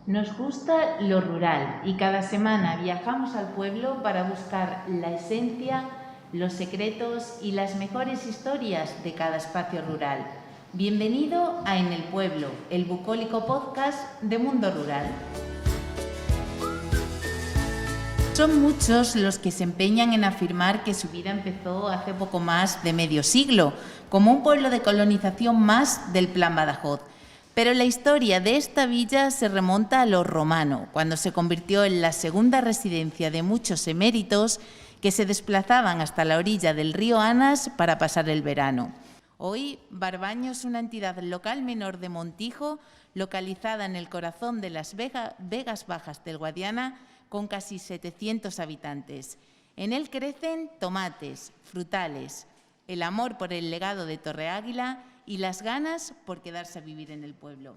Nos gusta lo rural y cada semana viajamos al pueblo para buscar la esencia, los secretos y las mejores historias de cada espacio rural. Bienvenido a En el Pueblo, el bucólico podcast de Mundo Rural. Son muchos los que se empeñan en afirmar que su vida empezó hace poco más de medio siglo, como un pueblo de colonización más del Plan Badajoz. Pero la historia de esta villa se remonta a lo romano, cuando se convirtió en la segunda residencia de muchos eméritos que se desplazaban hasta la orilla del río Anas para pasar el verano. Hoy, Barbaño es una entidad local menor de Montijo, localizada en el corazón de las Vegas Bajas del Guadiana, con casi 700 habitantes. En él crecen tomates, frutales, el amor por el legado de Torre Águila y las ganas por quedarse a vivir en el pueblo.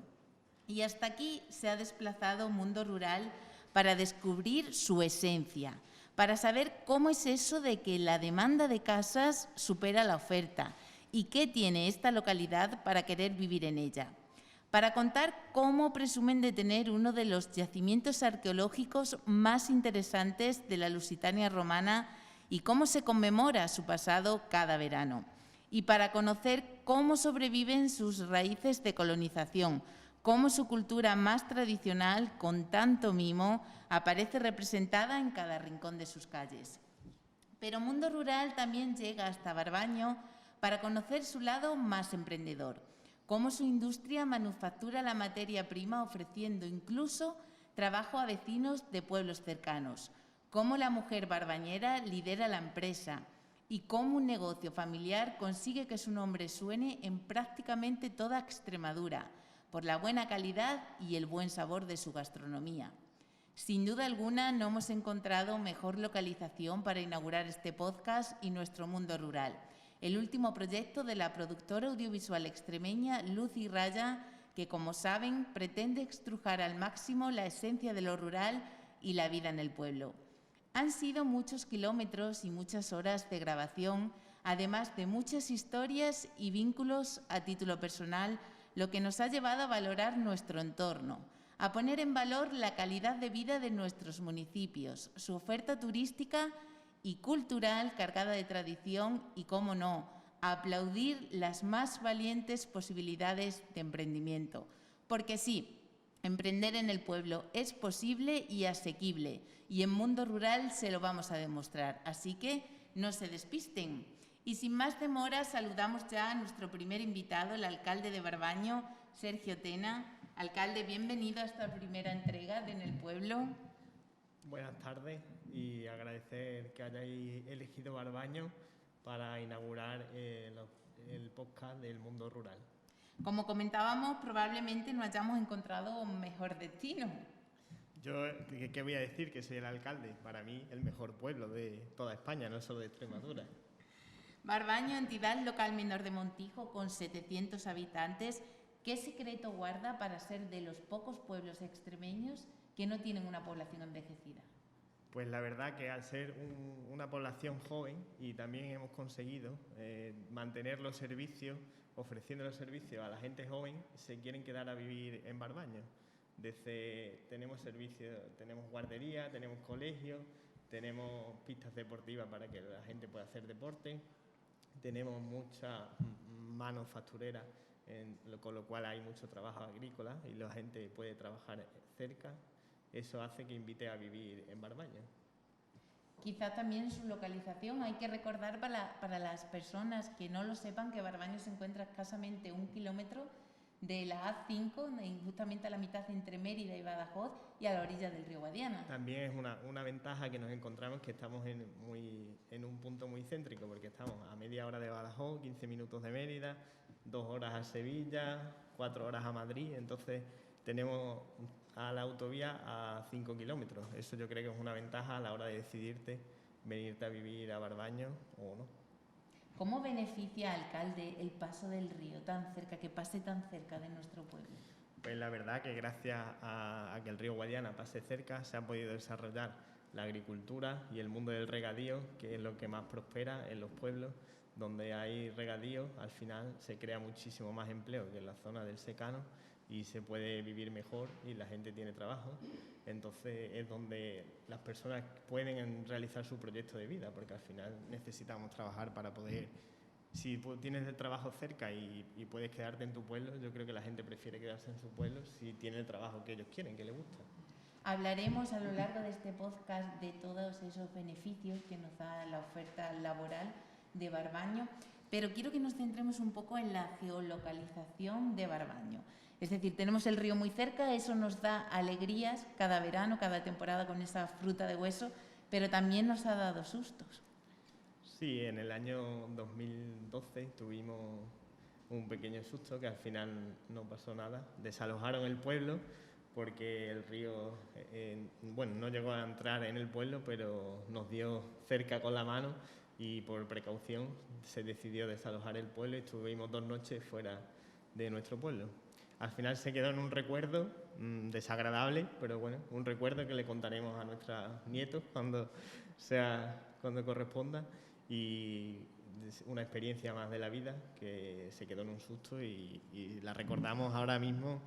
Y hasta aquí se ha desplazado Mundo Rural para descubrir su esencia, para saber cómo es eso de que la demanda de casas supera la oferta y qué tiene esta localidad para querer vivir en ella. Para contar cómo presumen de tener uno de los yacimientos arqueológicos más interesantes de la Lusitania romana y cómo se conmemora su pasado cada verano. Y para conocer cómo sobreviven sus raíces de colonización, cómo su cultura más tradicional, con tanto mimo, aparece representada en cada rincón de sus calles. Pero Mundo Rural también llega hasta Barbaño para conocer su lado más emprendedor, cómo su industria manufactura la materia prima ofreciendo incluso trabajo a vecinos de pueblos cercanos, cómo la mujer barbañera lidera la empresa y cómo un negocio familiar consigue que su nombre suene en prácticamente toda Extremadura por la buena calidad y el buen sabor de su gastronomía. Sin duda alguna no hemos encontrado mejor localización para inaugurar este podcast y nuestro mundo rural. El último proyecto de la productora audiovisual extremeña Luz y Raya, que como saben pretende extrujar al máximo la esencia de lo rural y la vida en el pueblo. Han sido muchos kilómetros y muchas horas de grabación, además de muchas historias y vínculos a título personal, lo que nos ha llevado a valorar nuestro entorno, a poner en valor la calidad de vida de nuestros municipios, su oferta turística y cultural cargada de tradición y, cómo no, a aplaudir las más valientes posibilidades de emprendimiento. Porque sí, emprender en el pueblo es posible y asequible, y en Mundo Rural se lo vamos a demostrar. Así que no se despisten. Y sin más demora, saludamos ya a nuestro primer invitado, el alcalde de Barbaño, Sergio Tena. Alcalde, bienvenido a esta primera entrega de En el Pueblo. Buenas tardes y agradecer que hayáis elegido Barbaño para inaugurar el podcast del mundo rural. Como comentábamos, probablemente no hayamos encontrado un mejor destino. Yo, ¿qué voy a decir? Que soy el alcalde. Para mí, el mejor pueblo de toda España, no solo de Extremadura. Barbaño, entidad local menor de Montijo, con 700 habitantes, ¿qué secreto guarda para ser de los pocos pueblos extremeños que no tienen una población envejecida? Pues la verdad que al ser una población joven y también hemos conseguido mantener los servicios, ofreciendo los servicios a la gente joven, se quieren quedar a vivir en Barbaño. Tenemos servicios, tenemos guardería, tenemos colegios, tenemos pistas deportivas para que la gente pueda hacer deporte, tenemos mucha manufacturera, con lo cual hay mucho trabajo agrícola y la gente puede trabajar cerca. Eso hace que invite a vivir en Barbaño. Quizá también su localización, hay que recordar para las personas que no lo sepan que Barbaño se encuentra escasamente 1 kilómetro de la A5, justamente a la mitad entre Mérida y Badajoz y a la orilla del río Guadiana. También es una ventaja que nos encontramos que estamos en un punto muy céntrico, porque estamos a media hora de Badajoz, 15 minutos de Mérida, 2 horas a Sevilla, 4 horas a Madrid, entonces tenemos a la autovía a 5 kilómetros. Eso yo creo que es una ventaja a la hora de decidirte venirte a vivir a Barbaño o no. ¿Cómo beneficia, alcalde, el paso del río tan cerca, que pase tan cerca de nuestro pueblo? Pues la verdad que gracias a que el río Guadiana pase cerca se ha podido desarrollar la agricultura y el mundo del regadío, que es lo que más prospera en los pueblos. Donde hay regadío, al final se crea muchísimo más empleo que en la zona del secano y se puede vivir mejor y la gente tiene trabajo. Entonces es donde las personas pueden realizar su proyecto de vida, porque al final necesitamos trabajar para poder... Si tienes el trabajo cerca y puedes quedarte en tu pueblo, yo creo que la gente prefiere quedarse en su pueblo si tiene el trabajo que ellos quieren, que les gusta. Hablaremos a lo largo de este podcast de todos esos beneficios que nos da la oferta laboral de Barbaño, pero quiero que nos centremos un poco en la geolocalización de Barbaño. Es decir, tenemos el río muy cerca, eso nos da alegrías cada verano, cada temporada con esa fruta de hueso, pero también nos ha dado sustos. Sí, en el año 2012 tuvimos un pequeño susto que al final no pasó nada. Desalojaron el pueblo porque el río, bueno, no llegó a entrar en el pueblo, pero nos dio cerca con la mano y por precaución se decidió desalojar el pueblo y estuvimos 2 noches fuera de nuestro pueblo. Al final se quedó en un recuerdo desagradable, pero bueno, un recuerdo que le contaremos a nuestros nietos cuando corresponda, y una experiencia más de la vida que se quedó en un susto y la recordamos ahora mismo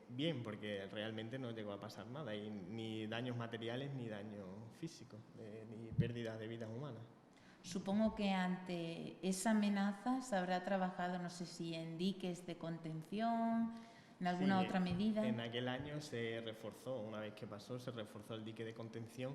bien, porque realmente no llegó a pasar nada, y ni daños materiales ni daños físicos, ni pérdidas de vidas humanas. Supongo que ante esa amenaza se habrá trabajado, no sé si en diques de contención, en alguna otra medida. En aquel año se reforzó, una vez que pasó, se reforzó el dique de contención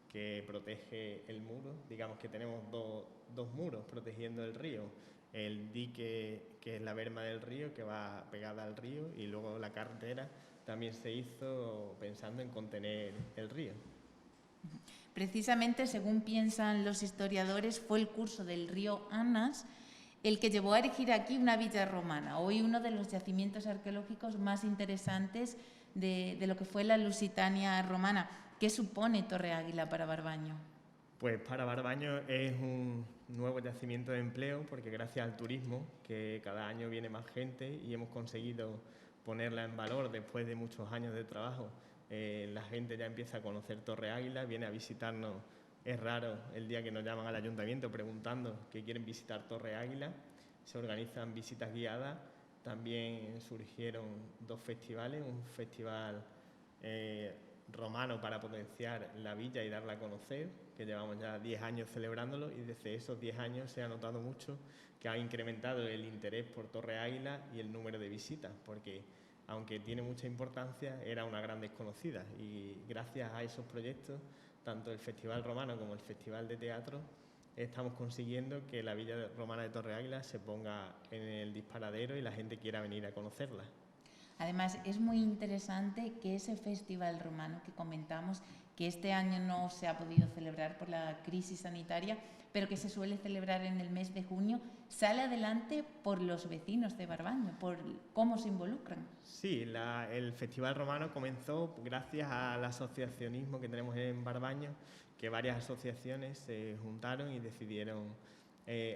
que protege el muro. Digamos que tenemos dos muros protegiendo el río. El dique, que es la berma del río, que va pegada al río, y luego la carretera también se hizo pensando en contener el río. Precisamente, según piensan los historiadores, fue el curso del río Anas el que llevó a erigir aquí una villa romana, hoy uno de los yacimientos arqueológicos más interesantes de lo que fue la Lusitania romana. ¿Qué supone Torre Águila para Barbaño? Pues para Barbaño es un nuevo yacimiento de empleo, porque gracias al turismo, que cada año viene más gente y hemos conseguido ponerla en valor después de muchos años de trabajo, la gente ya empieza a conocer Torre Águila, viene a visitarnos. Es raro el día que nos llaman al ayuntamiento preguntando que quieren visitar Torre Águila. Se organizan visitas guiadas. También surgieron 2 festivales, un festival romano para potenciar la villa y darla a conocer, que llevamos ya 10 años celebrándolo, y desde esos 10 años se ha notado mucho que ha incrementado el interés por Torre Águila y el número de visitas, porque aunque tiene mucha importancia, era una gran desconocida, y gracias a esos proyectos, tanto el Festival Romano como el Festival de Teatro, estamos consiguiendo que la Villa Romana de Torre Águila se ponga en el disparadero y la gente quiera venir a conocerla. Además, es muy interesante que ese festival romano que comentamos, que este año no se ha podido celebrar por la crisis sanitaria, pero que se suele celebrar en el mes de junio, sale adelante por los vecinos de Barbaño, por cómo se involucran. Sí, el Festival Romano comenzó gracias al asociacionismo que tenemos en Barbaño, que varias asociaciones se juntaron y decidieron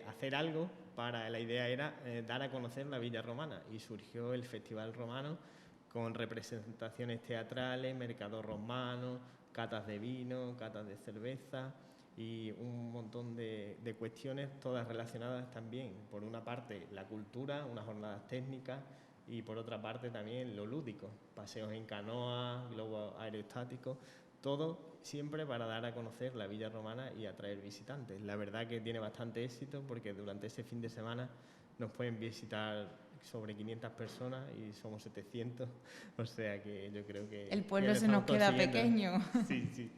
hacer algo la idea era dar a conocer la Villa Romana, y surgió el Festival Romano con representaciones teatrales, mercados romanos, catas de vino, catas de cerveza y un montón de cuestiones, todas relacionadas también, por una parte, la cultura, unas jornadas técnicas, y por otra parte también lo lúdico, paseos en canoa, globos aerostáticos, todo siempre para dar a conocer la Villa Romana y atraer visitantes. La verdad que tiene bastante éxito, porque durante ese fin de semana nos pueden visitar sobre 500 personas y somos 700, o sea que yo creo que... El pueblo se nos queda pequeño. Sí,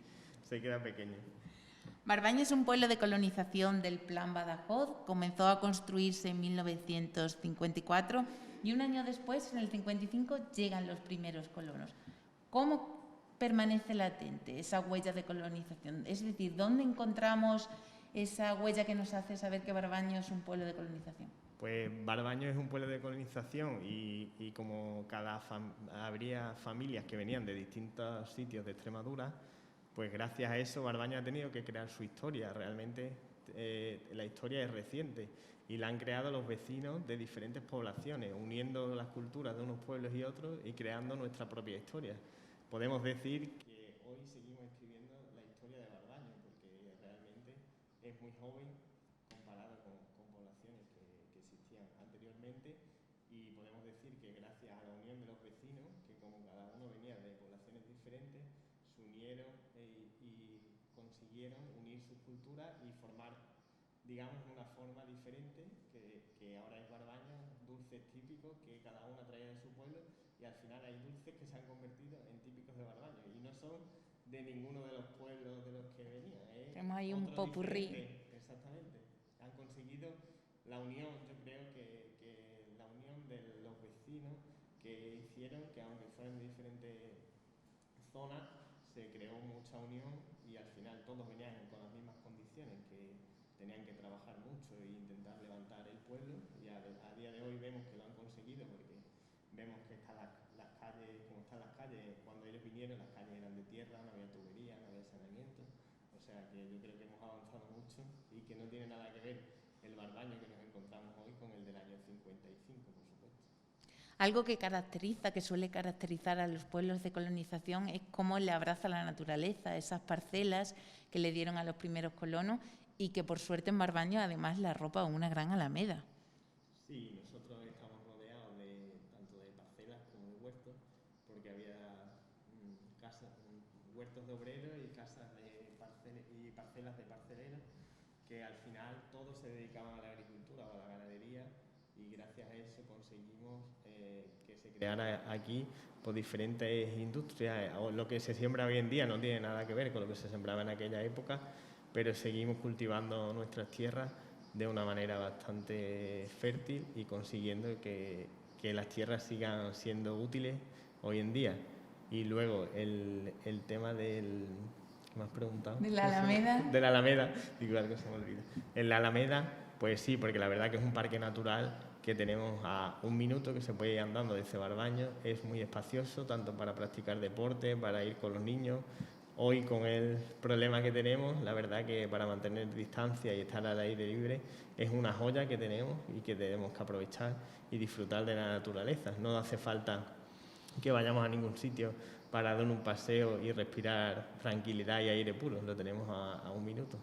se queda pequeño. Barbaño es un pueblo de colonización del Plan Badajoz, comenzó a construirse en 1954 y un año después, en el 55, llegan los primeros colonos. ¿Cómo permanece latente esa huella de colonización? Es decir, ¿dónde encontramos esa huella que nos hace saber que Barbaño es un pueblo de colonización? Pues Barbaño es un pueblo de colonización y como habría familias que venían de distintos sitios de Extremadura, pues gracias a eso Barbaño ha tenido que crear su historia. Realmente la historia es reciente y la han creado los vecinos de diferentes poblaciones, uniendo las culturas de unos pueblos y otros y creando nuestra propia historia. Podemos decir que hoy seguimos escribiendo la historia de Barbaño, porque realmente es muy joven comparado con poblaciones que existían anteriormente, y podemos decir que gracias a la unión de los vecinos, que como cada uno venía de poblaciones diferentes, se unieron y consiguieron unir sus culturas y formar, digamos, una forma diferente que ahora es Barbaño, dulces típicos que cada una traía de su pueblo, y al final hay dulces que se han convertido en típicos de Barbaño y no son de ninguno de los pueblos de los que venían. Tenemos ahí un popurrí. Exactamente. Han conseguido la unión, yo creo que la unión de los vecinos que hicieron que, aunque fueran de diferentes zonas, se creó mucha unión y al final todos venían con las mismas condiciones, que tenían que trabajar mucho e intentar levantar el pueblo, y a día de hoy vemos que lo han conseguido, porque vemos que están las calles, como están las calles, cuando ellos vinieron las calles eran de tierra, no había tubería, no había saneamiento, o sea que yo creo que hemos avanzado mucho y que no tiene nada que ver el Barbaño que nos encontramos hoy con el del año 55, por supuesto. Algo que suele caracterizar a los pueblos de colonización es cómo le abraza la naturaleza, esas parcelas que le dieron a los primeros colonos y que por suerte en Barbaño además la arropa una gran alameda. Sí, nosotros estamos rodeados tanto de parcelas como de huertos, porque había huertos de obreros y casas y parcelas de parceleros, que al final todos se dedicaban a la agricultura o a la ganadería, y gracias a eso conseguimos que se creara aquí por diferentes industrias. Lo que se siembra hoy en día no tiene nada que ver con lo que se sembraba en aquella época, pero seguimos cultivando nuestras tierras de una manera bastante fértil y consiguiendo que las tierras sigan siendo útiles hoy en día. Y luego el tema del... ¿Qué me has preguntado? ¿De la Alameda? De la Alameda, digo algo se me olvida. En la Alameda, pues sí, porque la verdad que es un parque natural que tenemos a 1 minuto, que se puede ir andando desde Barbaño, es muy espacioso, tanto para practicar deporte, para ir con los niños. Hoy, con el problema que tenemos, la verdad que para mantener distancia y estar al aire libre es una joya que tenemos y que tenemos que aprovechar y disfrutar de la naturaleza. No hace falta que vayamos a ningún sitio para dar un paseo y respirar tranquilidad y aire puro, lo tenemos a 1 minuto.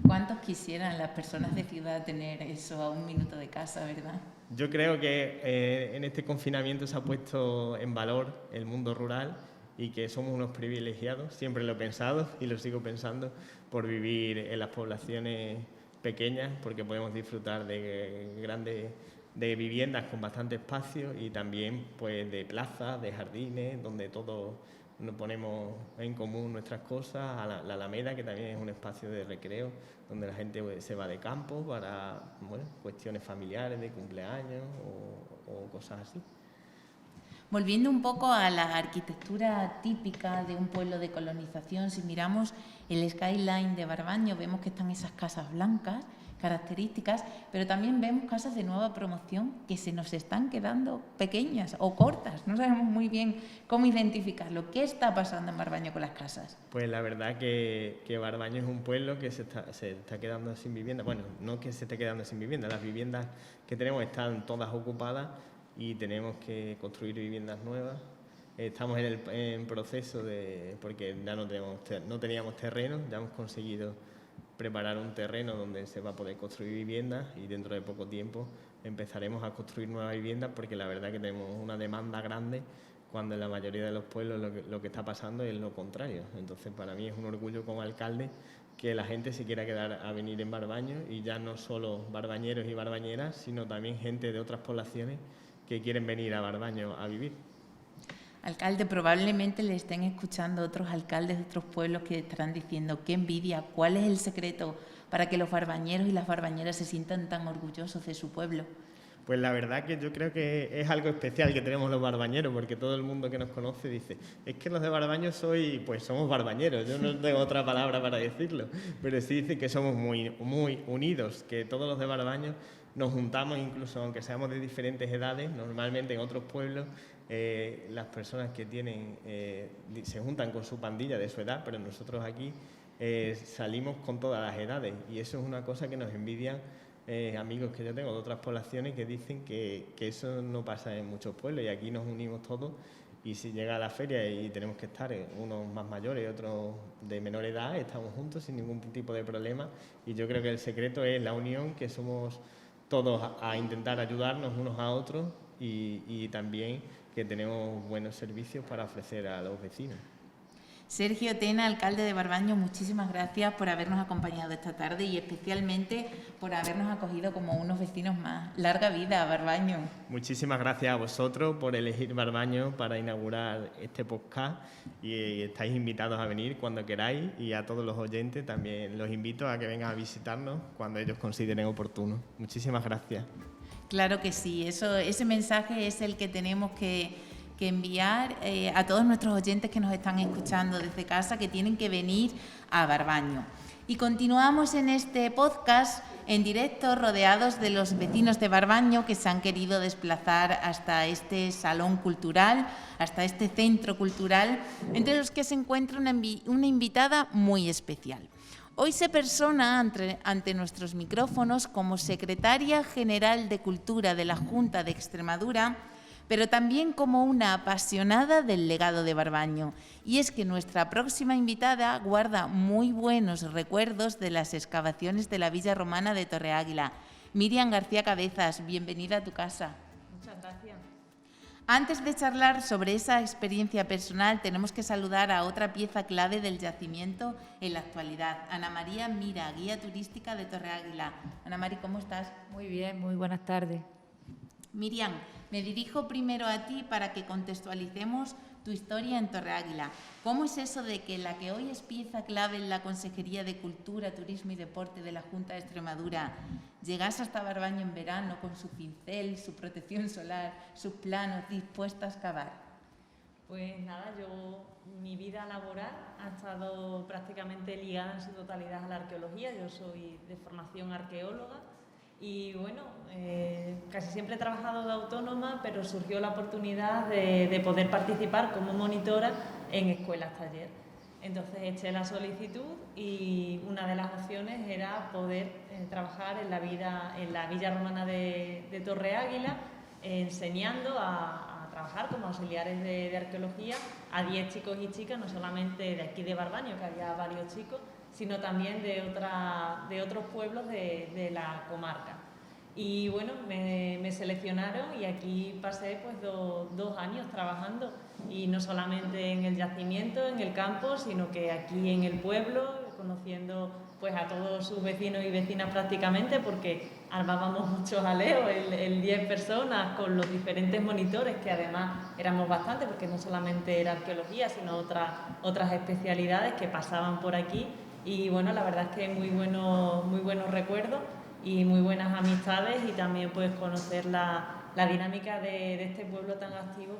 ¿Cuántos quisieran las personas de ciudad tener eso a 1 minuto de casa, verdad? Yo creo que en este confinamiento se ha puesto en valor el mundo rural y que somos unos privilegiados, siempre lo he pensado y lo sigo pensando, por vivir en las poblaciones pequeñas, porque podemos disfrutar de viviendas con bastante espacio y también pues de plazas, de jardines, donde todos nos ponemos en común nuestras cosas, a la Alameda, que también es un espacio de recreo, donde la gente se va de campo para cuestiones familiares, de cumpleaños o cosas así. Volviendo un poco a la arquitectura típica de un pueblo de colonización, si miramos el skyline de Barbaño, vemos que están esas casas blancas, características, pero también vemos casas de nueva promoción que se nos están quedando pequeñas o cortas. No sabemos muy bien cómo identificarlo. ¿Qué está pasando en Barbaño con las casas? Pues la verdad que Barbaño es un pueblo que se está quedando sin vivienda. Bueno, no que se esté quedando sin vivienda, las viviendas que tenemos están todas ocupadas y tenemos que construir viviendas nuevas. Estamos en proceso porque ya no teníamos terreno, ya hemos conseguido preparar un terreno donde se va a poder construir viviendas y dentro de poco tiempo empezaremos a construir nuevas viviendas, porque la verdad que tenemos una demanda grande cuando en la mayoría de los pueblos lo que está pasando es lo contrario. Entonces para mí es un orgullo como alcalde que la gente se quiera quedar a venir en Barbaño, y ya no solo barbañeros y barbañeras, sino también gente de otras poblaciones que quieren venir a Barbaño a vivir. Alcalde, probablemente le estén escuchando otros alcaldes de otros pueblos que estarán diciendo qué envidia, cuál es el secreto para que los barbañeros y las barbañeras se sientan tan orgullosos de su pueblo. Pues la verdad que yo creo que es algo especial que tenemos los barbañeros, porque todo el mundo que nos conoce dice, es que los de Barbaño somos barbañeros, yo no tengo otra palabra para decirlo, pero sí dicen que somos muy, muy unidos, que todos los de Barbaño nos juntamos, incluso aunque seamos de diferentes edades. Normalmente en otros pueblos las personas que se juntan con su pandilla de su edad, pero nosotros aquí salimos con todas las edades, y eso es una cosa que nos envidian amigos que yo tengo de otras poblaciones, que dicen que eso no pasa en muchos pueblos, y aquí nos unimos todos, y si llega la feria y tenemos que estar unos más mayores y otros de menor edad, estamos juntos sin ningún tipo de problema, y yo creo que el secreto es la unión, que somos todos a intentar ayudarnos unos a otros y también que tenemos buenos servicios para ofrecer a los vecinos. Sergio Tena, alcalde de Barbaño, muchísimas gracias por habernos acompañado esta tarde y especialmente por habernos acogido como unos vecinos más. Larga vida a Barbaño. Muchísimas gracias a vosotros por elegir Barbaño para inaugurar este podcast y estáis invitados a venir cuando queráis, y a todos los oyentes también los invito a que vengan a visitarnos cuando ellos consideren oportuno. Muchísimas gracias. Claro que sí, ese mensaje es el que tenemos que enviar a todos nuestros oyentes que nos están escuchando desde casa, que tienen que venir a Barbaño. Y continuamos en este podcast en directo, rodeados de los vecinos de Barbaño que se han querido desplazar hasta este salón cultural, hasta este centro cultural, entre los que se encuentra una invitada muy especial. Hoy se persona ante nuestros micrófonos como secretaria general de Cultura de la Junta de Extremadura, pero también como una apasionada del legado de Barbaño. Y es que nuestra próxima invitada guarda muy buenos recuerdos de las excavaciones de la Villa Romana de Torreáguila. Miriam García Cabezas, bienvenida a tu casa. Muchas gracias. Antes de charlar sobre esa experiencia personal, tenemos que saludar a otra pieza clave del yacimiento en la actualidad, Ana María Mira, guía turística de Torreáguila. Ana María, ¿cómo estás? Muy bien, muy buenas tardes. Miriam, me dirijo primero a ti para que contextualicemos tu historia en Torreáguila. ¿Cómo es eso de que la que hoy es pieza clave en la Consejería de Cultura, Turismo y Deporte de la Junta de Extremadura llegase hasta Barbaño en verano con su pincel, su protección solar, sus planos dispuesta a excavar? Pues nada, mi vida laboral ha estado prácticamente ligada en su totalidad a la arqueología. Yo soy de formación arqueóloga. Y bueno, casi siempre he trabajado de autónoma, pero surgió la oportunidad de poder participar como monitora en escuelas taller. Entonces eché la solicitud y una de las opciones era poder trabajar en la Villa Romana de Torreáguila, enseñando a trabajar como auxiliares de arqueología a 10 chicos y chicas, no solamente de aquí de Barbaño, que había varios chicos, sino también de otros pueblos de la comarca. Y bueno, me seleccionaron y aquí pasé pues 2 años trabajando, y no solamente en el yacimiento, en el campo, sino que aquí en el pueblo, conociendo pues a todos sus vecinos y vecinas prácticamente, porque armábamos muchos aleos, el 10 personas con los diferentes monitores, que además éramos bastantes, porque no solamente era arqueología, sino otras especialidades que pasaban por aquí. Y bueno, la verdad es que muy buenos recuerdos y muy buenas amistades, y también pues conocer la dinámica de este pueblo tan activo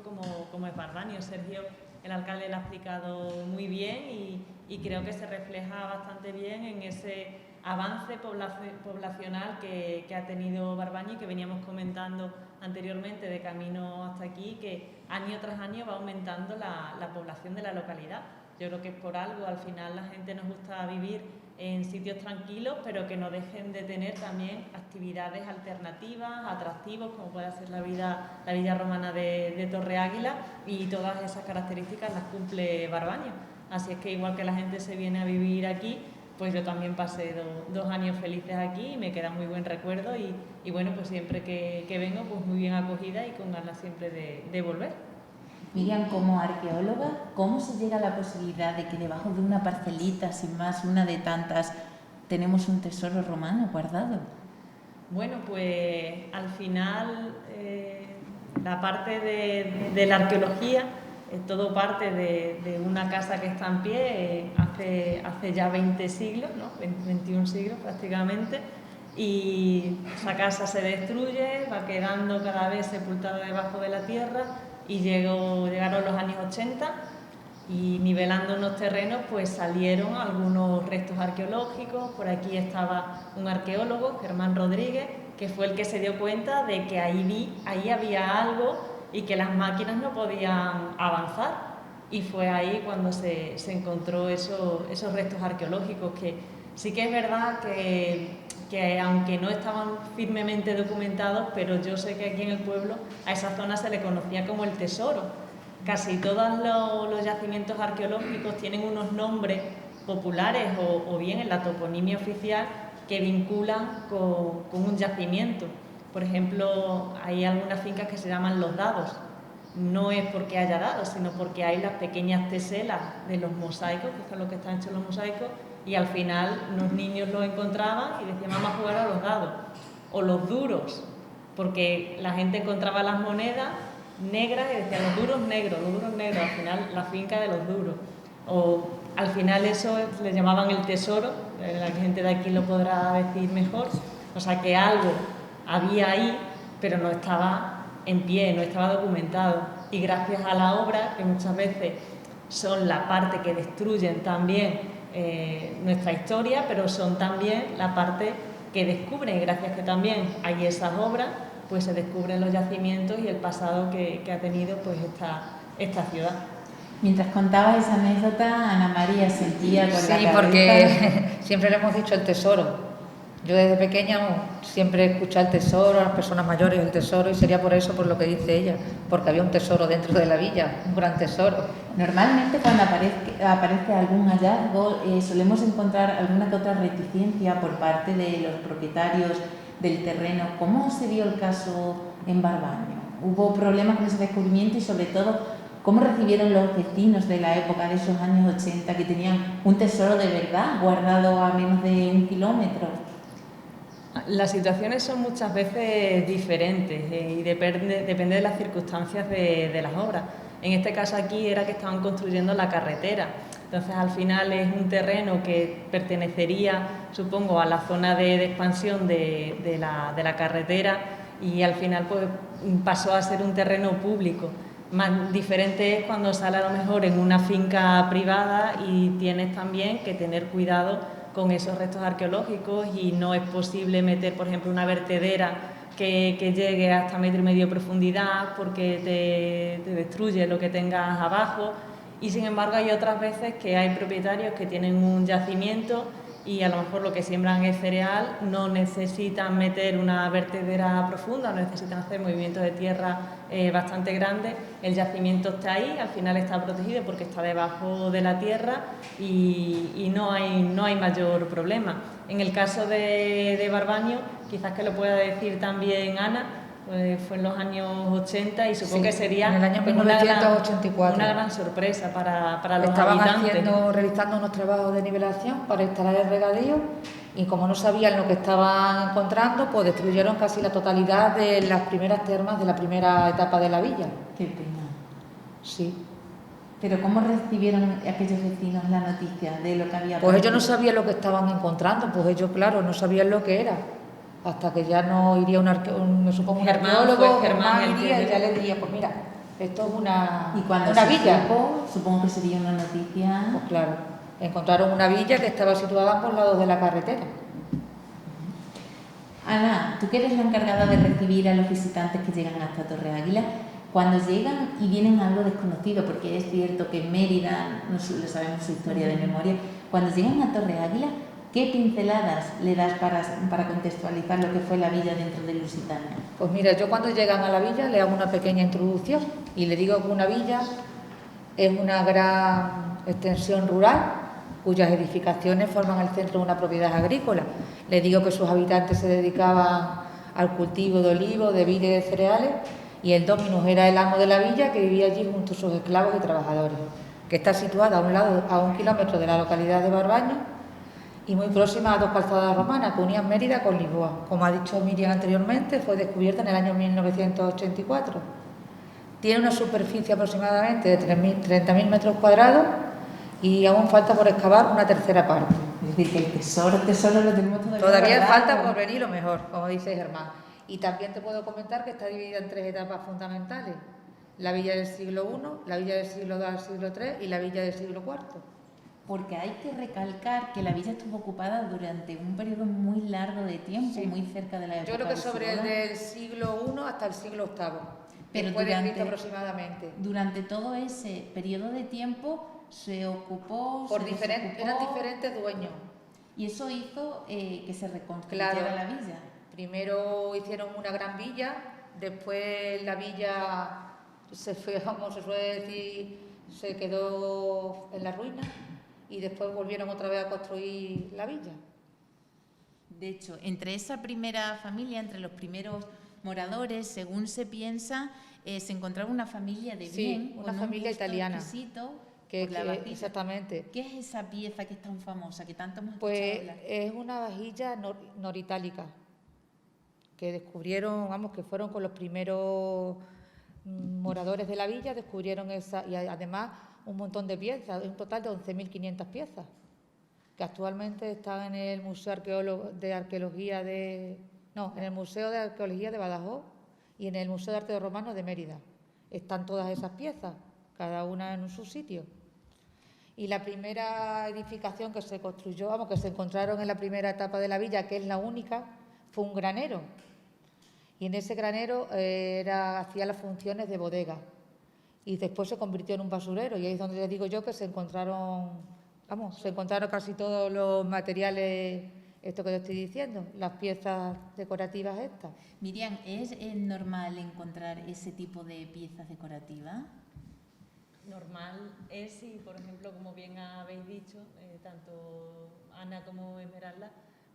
como es Barbaño. Sergio, el alcalde, lo ha explicado muy bien y creo que se refleja bastante bien en ese avance poblacional que ha tenido Barbaño y que veníamos comentando anteriormente de camino hasta aquí, que año tras año va aumentando la población de la localidad. Yo creo que es por algo. Al final la gente nos gusta vivir en sitios tranquilos, pero que no dejen de tener también actividades alternativas, atractivos, como puede ser la Villa Romana de Torreáguila, y todas esas características las cumple Barbaño. Así es que igual que la gente se viene a vivir aquí, pues yo también pasé 2 años felices aquí y me queda muy buen recuerdo, y bueno, pues siempre que vengo, pues muy bien acogida y con ganas siempre de volver. Miriam, como arqueóloga, ¿cómo se llega a la posibilidad de que debajo de una parcelita, sin más, una de tantas, tenemos un tesoro romano guardado? Bueno, pues al final la parte de la arqueología es todo parte de una casa que está en pie hace ya 20 siglos, ¿no? 21 siglos prácticamente, y esa casa se destruye, va quedando cada vez sepultada debajo de la tierra, y llegaron los años 80 y nivelando unos terrenos pues salieron algunos restos arqueológicos. Por aquí estaba un arqueólogo, Germán Rodríguez, que fue el que se dio cuenta de que ahí había algo y que las máquinas no podían avanzar, y fue ahí cuando se encontró esos restos arqueológicos, que sí que es verdad que aunque no estaban firmemente documentados, pero yo sé que aquí en el pueblo a esa zona se le conocía como el tesoro. Casi todos los yacimientos arqueológicos tienen unos nombres populares o bien en la toponimia oficial que vinculan con un yacimiento. Por ejemplo, hay algunas fincas que se llaman Los Dados. No es porque haya dados, sino porque hay las pequeñas teselas de los mosaicos, que son lo que están hechos los mosaicos, y al final los niños los encontraban y decían, vamos a jugar a los dados. O los duros, porque la gente encontraba las monedas negras y decía, los duros negros, al final la finca de los duros. O al final eso le llamaban el tesoro, la gente de aquí lo podrá decir mejor, o sea que algo había ahí, pero no estaba en pie, no estaba documentado. Y gracias a la obra, que muchas veces son la parte que destruyen también nuestra historia, pero son también la parte que descubren, gracias que también hay esas obras, pues se descubren los yacimientos y el pasado que ha tenido pues esta ciudad. Mientras contaba esa anécdota, Ana María sentía con la cabeza... Sí, porque siempre le hemos dicho el tesoro. Yo desde pequeña siempre he escuchado el tesoro, a las personas mayores el tesoro, y sería por eso, por lo que dice ella, porque había un tesoro dentro de la villa, un gran tesoro. Normalmente cuando aparece algún hallazgo solemos encontrar alguna que otra reticencia por parte de los propietarios del terreno. ¿Cómo se dio el caso en Barbaño? ¿Hubo problemas con ese descubrimiento y sobre todo cómo recibieron los vecinos de la época de esos años 80 que tenían un tesoro de verdad guardado a menos de 1 kilómetro? Las situaciones son muchas veces diferentes y depende de las circunstancias de las obras. En este caso aquí era que estaban construyendo la carretera, entonces al final es un terreno que pertenecería, supongo, a la zona de expansión de la carretera y al final pues pasó a ser un terreno público. Más diferente es cuando sale a lo mejor en una finca privada y tienes también que tener cuidado con esos restos arqueológicos y no es posible meter, por ejemplo, una vertedera que llegue hasta 1,5 metros de profundidad porque te destruye lo que tengas abajo. Y sin embargo hay otras veces que hay propietarios que tienen un yacimiento y a lo mejor lo que siembran es cereal, no necesitan meter una vertedera profunda, no necesitan hacer movimientos de tierra bastante grandes, el yacimiento está ahí, al final está protegido porque está debajo de la tierra y no hay mayor problema. En el caso de Barbaño, quizás que lo pueda decir también Ana, fue en los años 80 y supongo que sería en el año 1984. Una gran sorpresa para los Estaban habitantes. realizando unos trabajos de nivelación para instalar el regadío y como no sabían lo que estaban encontrando, pues destruyeron casi la totalidad de las primeras termas de la primera etapa de la villa. Qué pena. Sí. Pero ¿cómo recibieron aquellos vecinos la noticia de lo que había pasado? Pues ellos no sabían lo que estaban encontrando, pues ellos, claro, no sabían lo que era. Hasta que ya no iría me supongo un arqueólogo, Germán iría y ya le diría, pues mira, esto es una villa. Y cuando se supo, supongo que sería una noticia... Pues claro, encontraron una villa que estaba situada a ambos lados de la carretera. Ana, tú que eres la encargada de recibir a los visitantes que llegan hasta Torre Águila, cuando llegan y vienen a algo desconocido, porque es cierto que en Mérida no le sabemos su historia de memoria, cuando llegan a Torre Águila, ¿qué pinceladas le das para contextualizar lo que fue la villa dentro de Lusitania? Pues mira, yo cuando llegan a la villa le hago una pequeña introducción y le digo que una villa es una gran extensión rural cuyas edificaciones forman el centro de una propiedad agrícola. Le digo que sus habitantes se dedicaban al cultivo de olivos, de vid y de cereales y el dominus era el amo de la villa que vivía allí junto a sus esclavos y trabajadores, que está situada a 1 kilómetro de la localidad de Barbaño y muy próxima a 2 calzadas romanas que unían Mérida con Lisboa. Como ha dicho Miriam anteriormente, fue descubierta en el año 1984. Tiene una superficie aproximadamente de 30.000 metros cuadrados y aún falta por excavar una tercera parte. Es decir, que el tesoro lo tenemos todavía falta por venir lo mejor, como dice Germán. Y también te puedo comentar que está dividida en 3 etapas fundamentales. La villa del siglo I, la villa del siglo II al siglo III y la villa del siglo IV. Porque hay que recalcar que la villa estuvo ocupada durante un periodo muy largo de tiempo, sí, muy cerca de la época. Yo creo que sobre el del siglo I hasta el siglo VIII, pero después de Cristo aproximadamente. Durante todo ese periodo de tiempo se ocupó... Eran diferentes dueños. Y eso hizo que se reconstruyera la villa. Primero hicieron una gran villa, después la villa se fue, como se suele decir, se quedó en la ruina. Y después volvieron otra vez a construir la villa. De hecho, entre esa primera familia, entre los primeros moradores, según se piensa, se encontraba una familia de Sí, bien, una con un familia gusto italiana. exquisito por la vajilla. Exactamente. ¿Qué es esa pieza que es tan famosa, que tanto hemos Pues escuchado hablar? es una vajilla noritálica que descubrieron, vamos, que fueron con los primeros moradores de la villa, descubrieron esa, y además un montón de piezas, un total de 11.500 piezas, que actualmente están en el Museo de Arqueología en el Museo de Arqueología de Badajoz y en el Museo de Arte Romano de Mérida. Están todas esas piezas, cada una en su sitio. Y la primera edificación que se construyó, vamos, que se encontraron en la primera etapa de la villa, que es la única, fue un granero. Y en ese granero hacía las funciones de bodega. Y después se convirtió en un basurero. Y ahí es donde les digo yo que se encontraron casi todos los materiales, esto que te estoy diciendo, las piezas decorativas estas. Miriam, ¿es normal encontrar ese tipo de piezas decorativas? Normal es si, por ejemplo, como bien habéis dicho, tanto Ana como Esmeralda,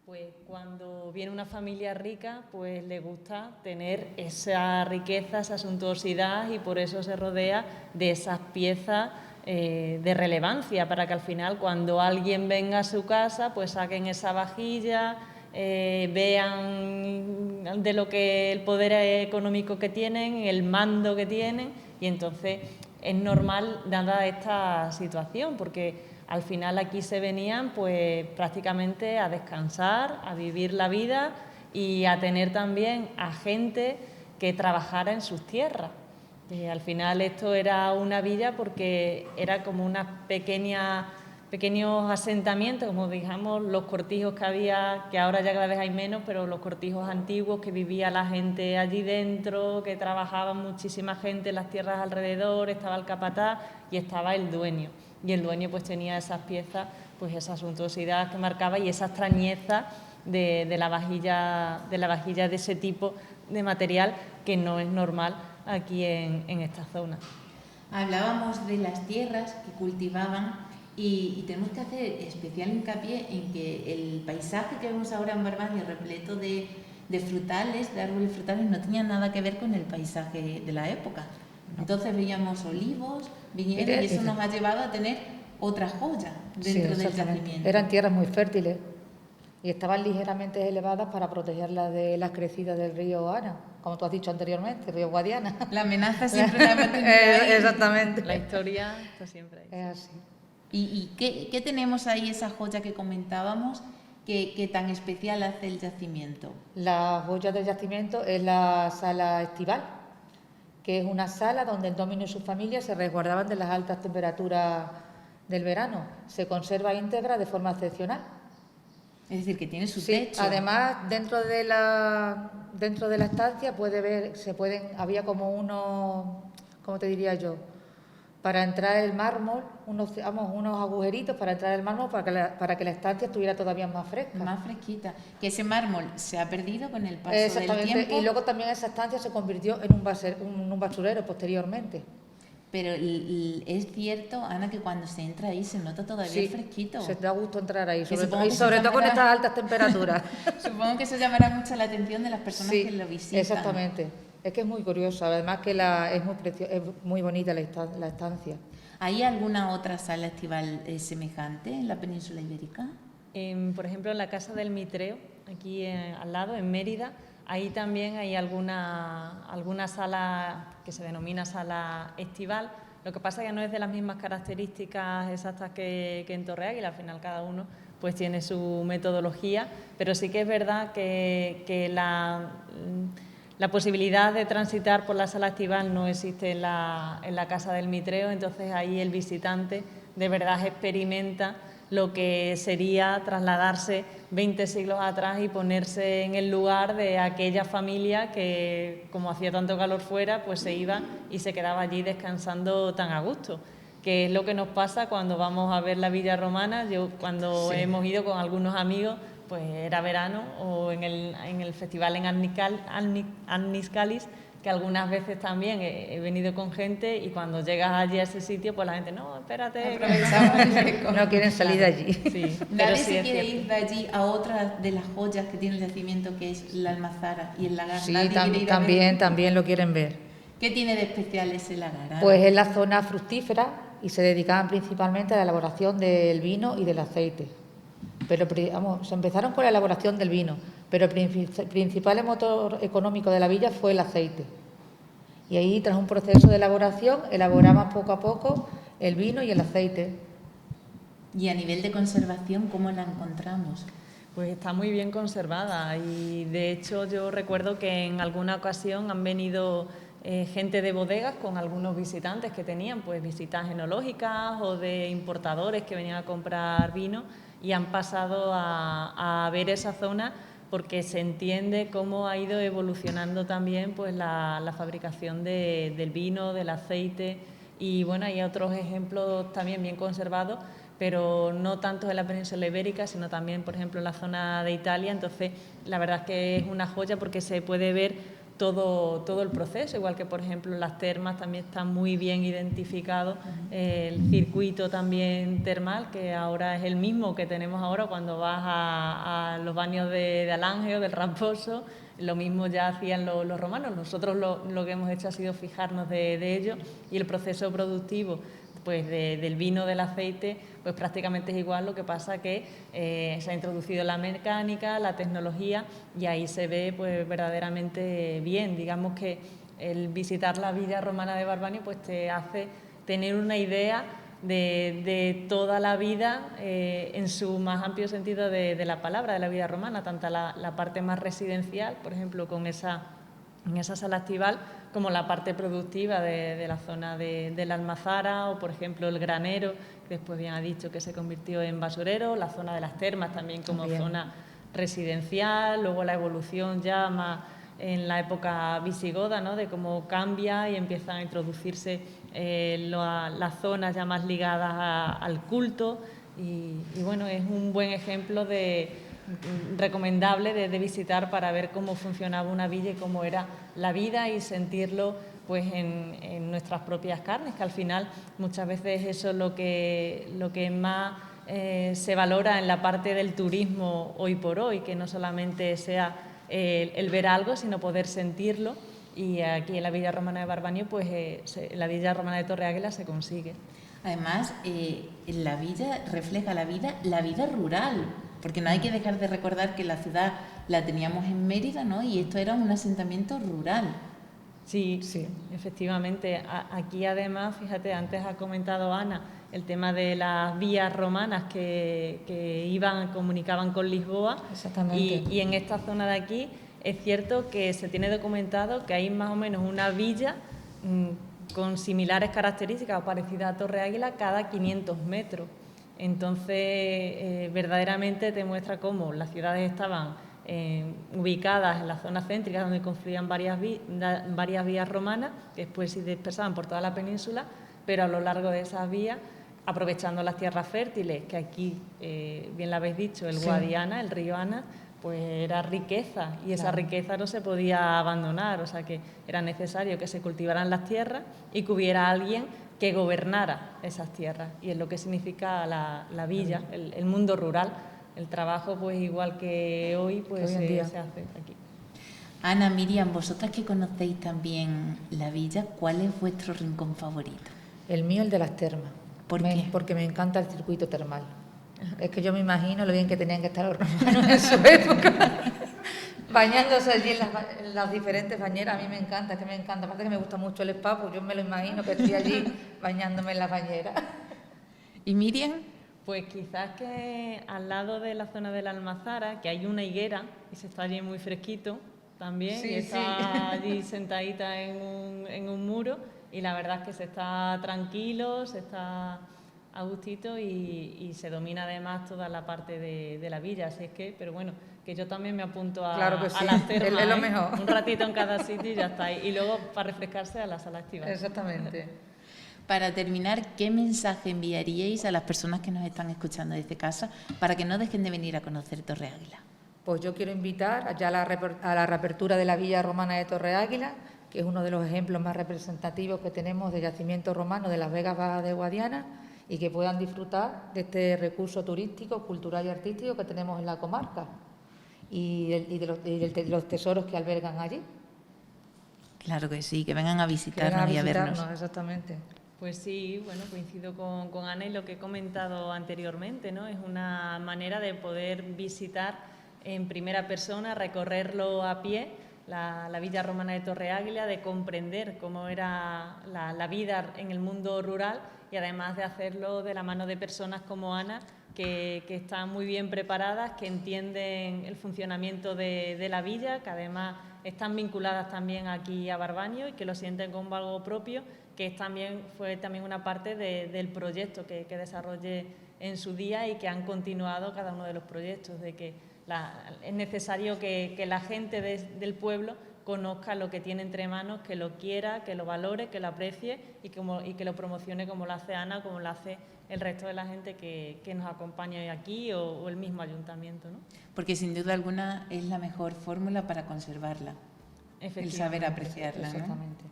pues cuando viene una familia rica, pues le gusta tener esa riqueza, esa suntuosidad, y por eso se rodea de esas piezas de relevancia, para que al final, cuando alguien venga a su casa, pues saquen esa vajilla, vean de lo que el poder económico que tienen, el mando que tienen, y entonces es normal dada esta situación, porque al final aquí se venían pues prácticamente a descansar, a vivir la vida y a tener también a gente que trabajara en sus tierras. Al final esto era una villa porque era como una pequeños asentamientos, como digamos los cortijos que había, que ahora ya cada vez hay menos, pero los cortijos antiguos, que vivía la gente allí dentro, que trabajaba muchísima gente en las tierras alrededor, estaba el capataz y estaba el dueño. Y el dueño pues tenía esas piezas, pues esa suntuosidad que marcaba y esa extrañeza de la vajilla de ese tipo de material, que no es normal aquí en esta zona. Hablábamos de las tierras que cultivaban y tenemos que hacer especial hincapié en que el paisaje que vemos ahora en Barbaño, repleto de frutales, de árboles frutales, no tenía nada que ver con el paisaje de la época. Entonces veíamos olivos, viñedos, y eso nos ha llevado a tener otra joya dentro del yacimiento. Eran tierras muy fértiles y estaban ligeramente elevadas para protegerlas de las crecidas del río Ana, como tú has dicho anteriormente, el río Guadiana. La amenaza siempre la hemos tenido ahí. Exactamente. La historia está siempre ahí. Es así. ¿Y qué tenemos ahí, esa joya que comentábamos, que tan especial hace el yacimiento? La joya del yacimiento es la sala estival, que es una sala donde el domino y su familia se resguardaban de las altas temperaturas del verano. Se conserva íntegra de forma excepcional. Es decir, que tiene su Sí, techo. además dentro de la estancia había como unos, ¿cómo te diría yo? Para entrar el mármol, unos agujeritos para entrar el mármol para que la estancia estuviera todavía más fresca. Más fresquita. Que ese mármol se ha perdido con el paso del tiempo. Y luego también esa estancia se convirtió en un basurero posteriormente. Pero es cierto, Ana, que cuando se entra ahí se nota todavía fresquito. Se da gusto entrar ahí, sobre todo con llamará, estas altas temperaturas. Supongo que eso llamará mucho la atención de las personas que lo visitan. Exactamente. Es que es muy curioso, además que es muy bonita la estancia. ¿Hay alguna otra sala estival semejante en la península ibérica? Por ejemplo, en la Casa del Mitreo, aquí al lado, en Mérida, ahí también hay alguna sala que se denomina sala estival. Lo que pasa es que no es de las mismas características exactas que en Torre Águila, al final cada uno pues tiene su metodología, pero sí que es verdad que la posibilidad de transitar por la sala estival no existe en la Casa del Mitreo, entonces ahí el visitante de verdad experimenta lo que sería trasladarse 20 siglos atrás y ponerse en el lugar de aquella familia que, como hacía tanto calor fuera, pues se iba y se quedaba allí descansando tan a gusto, que es lo que nos pasa cuando vamos a ver la Villa Romana. Yo cuando hemos ido con algunos amigos, pues era verano, o en el festival en Anniscalis, que algunas veces también he venido con gente y cuando llegas allí a ese sitio, pues la gente, no, espérate. No quieren salir de allí. Sí, Nadie sí se es quiere cierto. ir de allí a otra de las joyas que tiene el yacimiento, que es la Almazara y el lagar. Sí, Nadie quiere ir a ver. también lo quieren ver. ¿Qué tiene de especial ese lagar, Ana? Pues es la zona fructífera y se dedicaban principalmente a la elaboración del vino y del aceite. Pero vamos, se empezaron con la elaboración del vino, pero el principal motor económico de la villa fue el aceite. Y ahí, tras un proceso de elaboración, elaboraban poco a poco el vino y el aceite. Y a nivel de conservación, ¿cómo la encontramos? Pues está muy bien conservada y de hecho yo recuerdo que en alguna ocasión han venido gente de bodegas con algunos visitantes que tenían pues visitas enológicas o de importadores que venían a comprar vino y han pasado a ver esa zona porque se entiende cómo ha ido evolucionando también pues la fabricación del vino, del aceite y bueno, hay otros ejemplos también bien conservados, pero no tanto en la península ibérica, sino también, por ejemplo, en la zona de Italia. Entonces, la verdad es que es una joya porque se puede ver todo el proceso, igual que, por ejemplo, las termas también están muy bien identificados, el circuito también termal, que ahora es el mismo que tenemos ahora cuando vas a los baños de Alange o del Ramposo, lo mismo ya hacían los romanos. Nosotros lo que hemos hecho ha sido fijarnos de ello y el proceso productivo pues del vino, del aceite, pues prácticamente es igual, lo que pasa que se ha introducido la mecánica, la tecnología y ahí se ve pues verdaderamente bien. Digamos que el visitar la villa romana de Barbanio pues te hace tener una idea de toda la vida en su más amplio sentido de la palabra, de la vida romana, tanto la parte más residencial, por ejemplo, en esa sala estival, como la parte productiva de la zona de la Almazara o, por ejemplo, el granero, que después bien ha dicho que se convirtió en basurero, la zona de las termas también como zona residencial, luego la evolución ya más en la época visigoda, ¿no?, de cómo cambia y empiezan a introducirse las zonas ya más ligadas al culto y bueno, es un buen ejemplo recomendable de visitar para ver cómo funcionaba una villa y cómo era la vida y sentirlo pues en nuestras propias carnes, que al final muchas veces eso es lo que más se valora en la parte del turismo hoy por hoy, que no solamente sea el ver algo, sino poder sentirlo, y aquí en la Villa Romana de Barbanio, pues en la Villa Romana de Torre-Águila se consigue. Además, la villa refleja la vida rural, porque no hay que dejar de recordar que la ciudad la teníamos en Mérida, ¿no? Y esto era un asentamiento rural. Sí, efectivamente. Aquí además, fíjate, antes ha comentado Ana el tema de las vías romanas que comunicaban con Lisboa. Exactamente. Y en esta zona de aquí es cierto que se tiene documentado que hay más o menos una villa con similares características o parecida a Torre Águila cada 500 metros. Entonces, verdaderamente te muestra cómo las ciudades estaban ubicadas en la zona céntrica donde confluían varias vías romanas que después se dispersaban por toda la península, pero a lo largo de esas vías, aprovechando las tierras fértiles, que aquí, bien lo habéis dicho, el Guadiana, el río Ana, pues era riqueza y esa riqueza no se podía abandonar, o sea que era necesario que se cultivaran las tierras y que hubiera alguien que gobernara esas tierras, y es lo que significa la villa, el mundo rural. El trabajo, pues igual que hoy, pues se hace aquí. Ana, Miriam, vosotras que conocéis también la villa, ¿cuál es vuestro rincón favorito? El mío, el de las termas. ¿Por qué? Porque me encanta el circuito termal. Es que yo me imagino lo bien que tenían que estar los romanos en su época, bañándose allí en las diferentes bañeras. A mí me encanta, Aparte que me gusta mucho el spa, pues yo me lo imagino que estoy allí bañándome en las bañeras. ¿Y Miriam? Pues quizás que al lado de la zona de la Almazara, que hay una higuera y se está allí muy fresquito también, y está allí sentadita en un muro, y la verdad es que se está tranquilo, se está a gustito y se domina además toda la parte de la villa, así es que, pero bueno, que yo también me apunto a las termas, es lo mejor. Un ratito en cada sitio y ya está, y luego para refrescarse a la sala estival. Exactamente. Para terminar, ¿qué mensaje enviaríais a las personas que nos están escuchando desde casa para que no dejen de venir a conocer Torre Águila? Pues yo quiero invitar ya a la reapertura de la Villa Romana de Torre Águila, que es uno de los ejemplos más representativos que tenemos de yacimiento romano de las Vegas Bajas de Guadiana, y que puedan disfrutar de este recurso turístico, cultural y artístico que tenemos en la comarca y de los tesoros que albergan allí. Claro que sí, que vengan a visitarnos y a vernos. Exactamente. Pues sí, bueno, coincido con Ana y lo que he comentado anteriormente, ¿no? Es una manera de poder visitar en primera persona, recorrerlo a pie, la villa romana de Torre Águila, de comprender cómo era la vida en el mundo rural y además de hacerlo de la mano de personas como Ana, que están muy bien preparadas, que entienden el funcionamiento de la villa, que además están vinculadas también aquí a Barbaño y que lo sienten como algo propio, que fue también una parte del proyecto que desarrollé en su día y que han continuado cada uno de los proyectos, de que es necesario que la gente del pueblo conozca lo que tiene entre manos, que lo quiera, que lo valore, que lo aprecie y que lo promocione como lo hace Ana, como lo hace el resto de la gente que nos acompaña hoy aquí o el mismo ayuntamiento, ¿no? Porque sin duda alguna es la mejor fórmula para conservarla, el saber apreciarla, ¿no? Exactamente.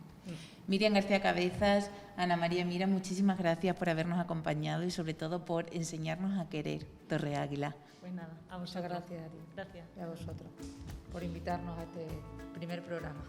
Miriam García Cabezas, Ana María Mira, muchísimas gracias por habernos acompañado y sobre todo por enseñarnos a querer Torre Águila. Pues nada, a Muchas vosotros. gracias a ti. Gracias. Y a vosotros por invitarnos a este primer programa.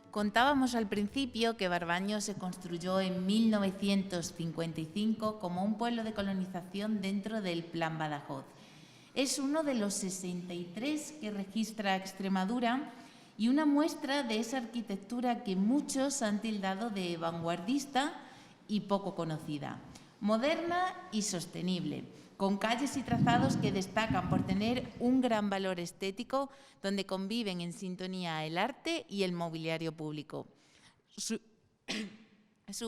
Contábamos al principio que Barbaño se construyó en 1955 como un pueblo de colonización dentro del Plan Badajoz. Es uno de los 63 que registra Extremadura y una muestra de esa arquitectura que muchos han tildado de vanguardista y poco conocida, moderna y sostenible, con calles y trazados que destacan por tener un gran valor estético, donde conviven en sintonía el arte y el mobiliario público. Su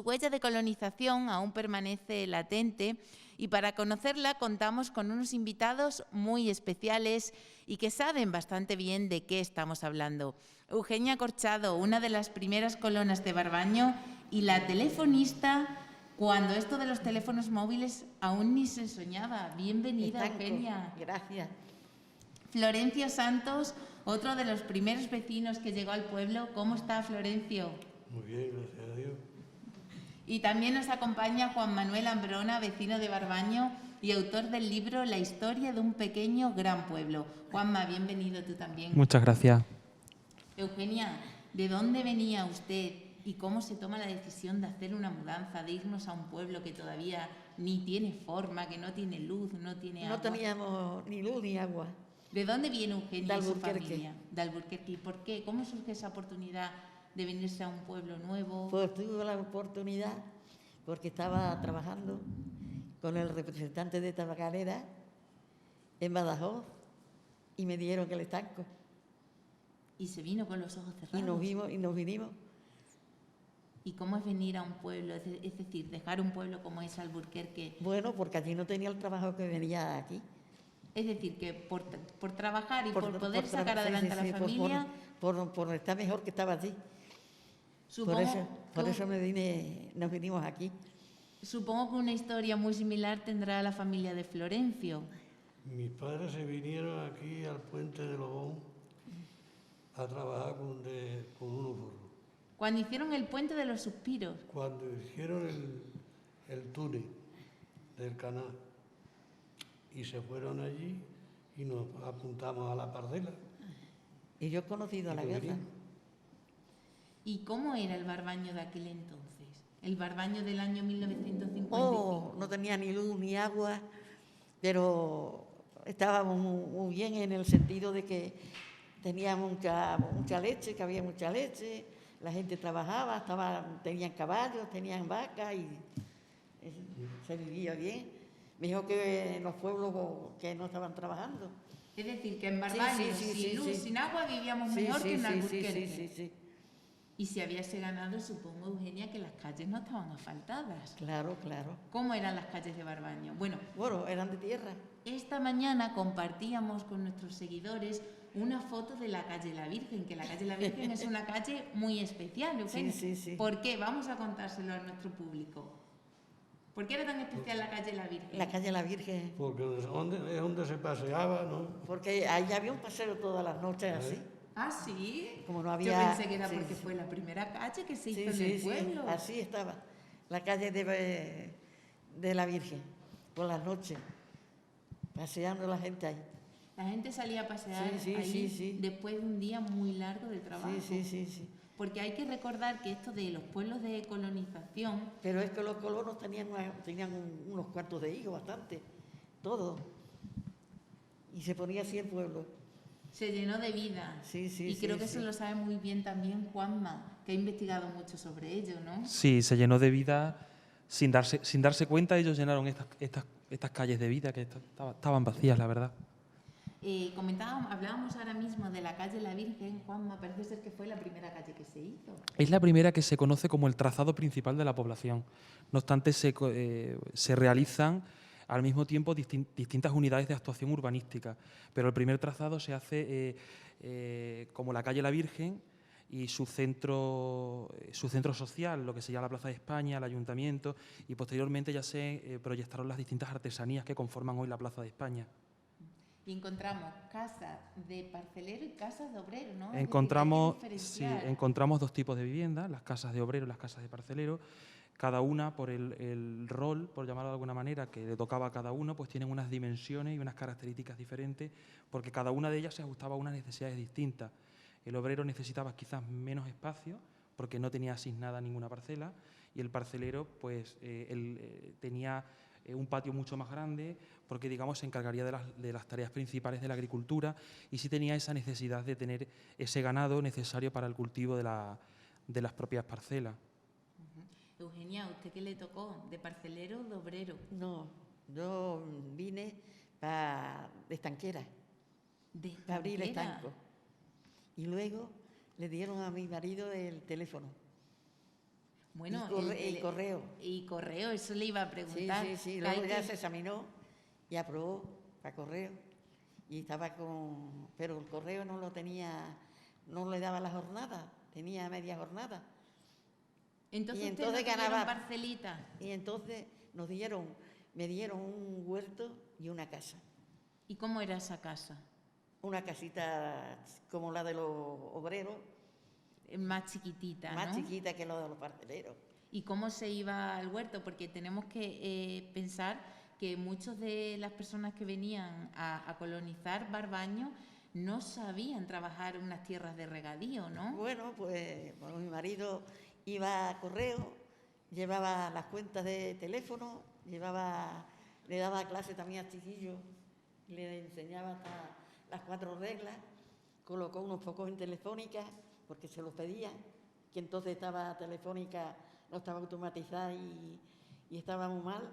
huella de colonización aún permanece latente y para conocerla contamos con unos invitados muy especiales y que saben bastante bien de qué estamos hablando. Eugenia Corchado, una de las primeras colonas de Barbaño y la telefonista cuando esto de los teléfonos móviles aún ni se soñaba. Bienvenida, Eugenia. Gracias. Florencio Santos, otro de los primeros vecinos que llegó al pueblo. ¿Cómo está, Florencio? Muy bien, gracias a Dios. Y también nos acompaña Juan Manuel Ambrona, vecino de Barbaño y autor del libro La historia de un pequeño gran pueblo. Juanma, bienvenido tú también. Muchas gracias. Eugenia, ¿de dónde venía usted y cómo se toma la decisión de hacer una mudanza, de irnos a un pueblo que todavía ni tiene forma, que no tiene luz, no tiene agua? No teníamos ni luz ni agua. ¿De dónde viene Eugenia De y su Alburquerque. familia? De Alburquerque. ¿Y por qué? ¿Cómo surge esa oportunidad de venirse a un pueblo nuevo? Pues tuve la oportunidad porque estaba trabajando con el representante de Tabacalera en Badajoz y me dieron el estanco. Y se vino con los ojos cerrados. Y nos vinimos. ¿Y cómo es venir a un pueblo? Es decir, dejar un pueblo como es Alburquerque. Bueno, porque allí no tenía el trabajo que venía aquí. Es decir, que por trabajar y por poder sacar sí, adelante a sí, la sí, familia... por estar mejor que estaba allí. Supongo Por eso nos vinimos aquí. Supongo que una historia muy similar tendrá la familia de Florencio. Mis padres se vinieron aquí al puente de Lobón a trabajar con unos burros. Cuando hicieron el puente de los suspiros. Cuando hicieron el túnel del canal y se fueron allí y nos apuntamos a la parcela. Y yo he conocido a la guerra. ¿Y cómo era el Barbaño de aquel entonces? El Barbaño del año 1955. Oh, no tenía ni luz ni agua, pero estábamos muy bien en el sentido de que tenía mucha leche, que había mucha leche, la gente trabajaba, tenían caballos, tenían vacas y se vivía bien. Mejor que en los pueblos que no estaban trabajando. Es decir, que en Barbaño, sin luz, sin agua, vivíamos mejor que en Alburquerque. Sí. Y si había ese ganado, supongo, Eugenia, que las calles no estaban asfaltadas. Claro. ¿Cómo eran las calles de Barbaño? Bueno, Eran de tierra. esta mañana compartíamos con nuestros seguidores una foto de la calle La Virgen, que la calle La Virgen es una calle muy especial, Eugenia. Sí. ¿Por qué? Vamos a contárselo a nuestro público. ¿Por qué era tan especial la calle La Virgen? La calle La Virgen. Porque es donde se paseaba, ¿no? Porque ahí había un paseo todas las noches así. Ah, sí. Como no había... Yo pensé que era porque fue la primera calle que se hizo en el pueblo. Sí, así estaba. La calle de La Virgen, por las noches, paseando la gente ahí. La gente salía a pasear ahí después de un día muy largo de trabajo. Sí. Porque hay que recordar que esto de los pueblos de colonización... Pero es que los colonos tenían unos cuantos de hijos, bastante, todo. Y se ponía así el pueblo. Se llenó de vida. Y creo que eso lo sabe muy bien también Juanma, que ha investigado mucho sobre ello, ¿no? Sí, se llenó de vida sin darse cuenta. Ellos llenaron estas calles de vida que estaban vacías, la verdad. Hablábamos ahora mismo de la calle La Virgen, Juanma, parece ser que fue la primera calle que se hizo. Es la primera que se conoce como el trazado principal de la población. No obstante, se realizan al mismo tiempo distintas unidades de actuación urbanística, pero el primer trazado se hace como la calle La Virgen y su centro social, lo que se llama la Plaza de España, el Ayuntamiento, y posteriormente ya se proyectaron las distintas artesanías que conforman hoy la Plaza de España. Y encontramos casas de parcelero y casas de obrero, ¿no? Encontramos dos tipos de viviendas, las casas de obrero y las casas de parcelero. Cada una, por el rol, por llamarlo de alguna manera, que le tocaba a cada uno, pues tienen unas dimensiones y unas características diferentes, porque cada una de ellas se ajustaba a unas necesidades distintas. El obrero necesitaba quizás menos espacio, porque no tenía asignada ninguna parcela, y el parcelero, pues, tenía un patio mucho más grande, porque, digamos, se encargaría de las tareas principales de la agricultura, y sí tenía esa necesidad de tener ese ganado necesario para el cultivo de las propias parcelas. Eugenia, ¿a usted qué le tocó? ¿De parcelero o de obrero? No, yo vine de estanquera, para abrir el estanco. Y luego le dieron a mi marido el teléfono. Bueno, el correo. Y correo, eso le iba a preguntar. Sí. Luego ya se examinó y aprobó para correo. Y estaba pero el correo no lo tenía, no le daba la jornada, tenía media jornada. Entonces ganaba parcelita. Y entonces me dieron un huerto y una casa. ¿Y cómo era esa casa? Una casita como la de los obreros. Más chiquitita, Más chiquita que la de los parceleros. ¿Y cómo se iba al huerto? Porque tenemos que pensar que muchas de las personas que venían a colonizar Barbaño no sabían trabajar unas tierras de regadío, ¿no? Bueno, pues mi marido iba a correo, llevaba las cuentas de teléfono, le daba clase también a chiquillos, le enseñaba hasta las 4 reglas, colocó unos focos en Telefónica, porque se los pedía, que entonces Telefónica no estaba automatizada y estaba muy mal.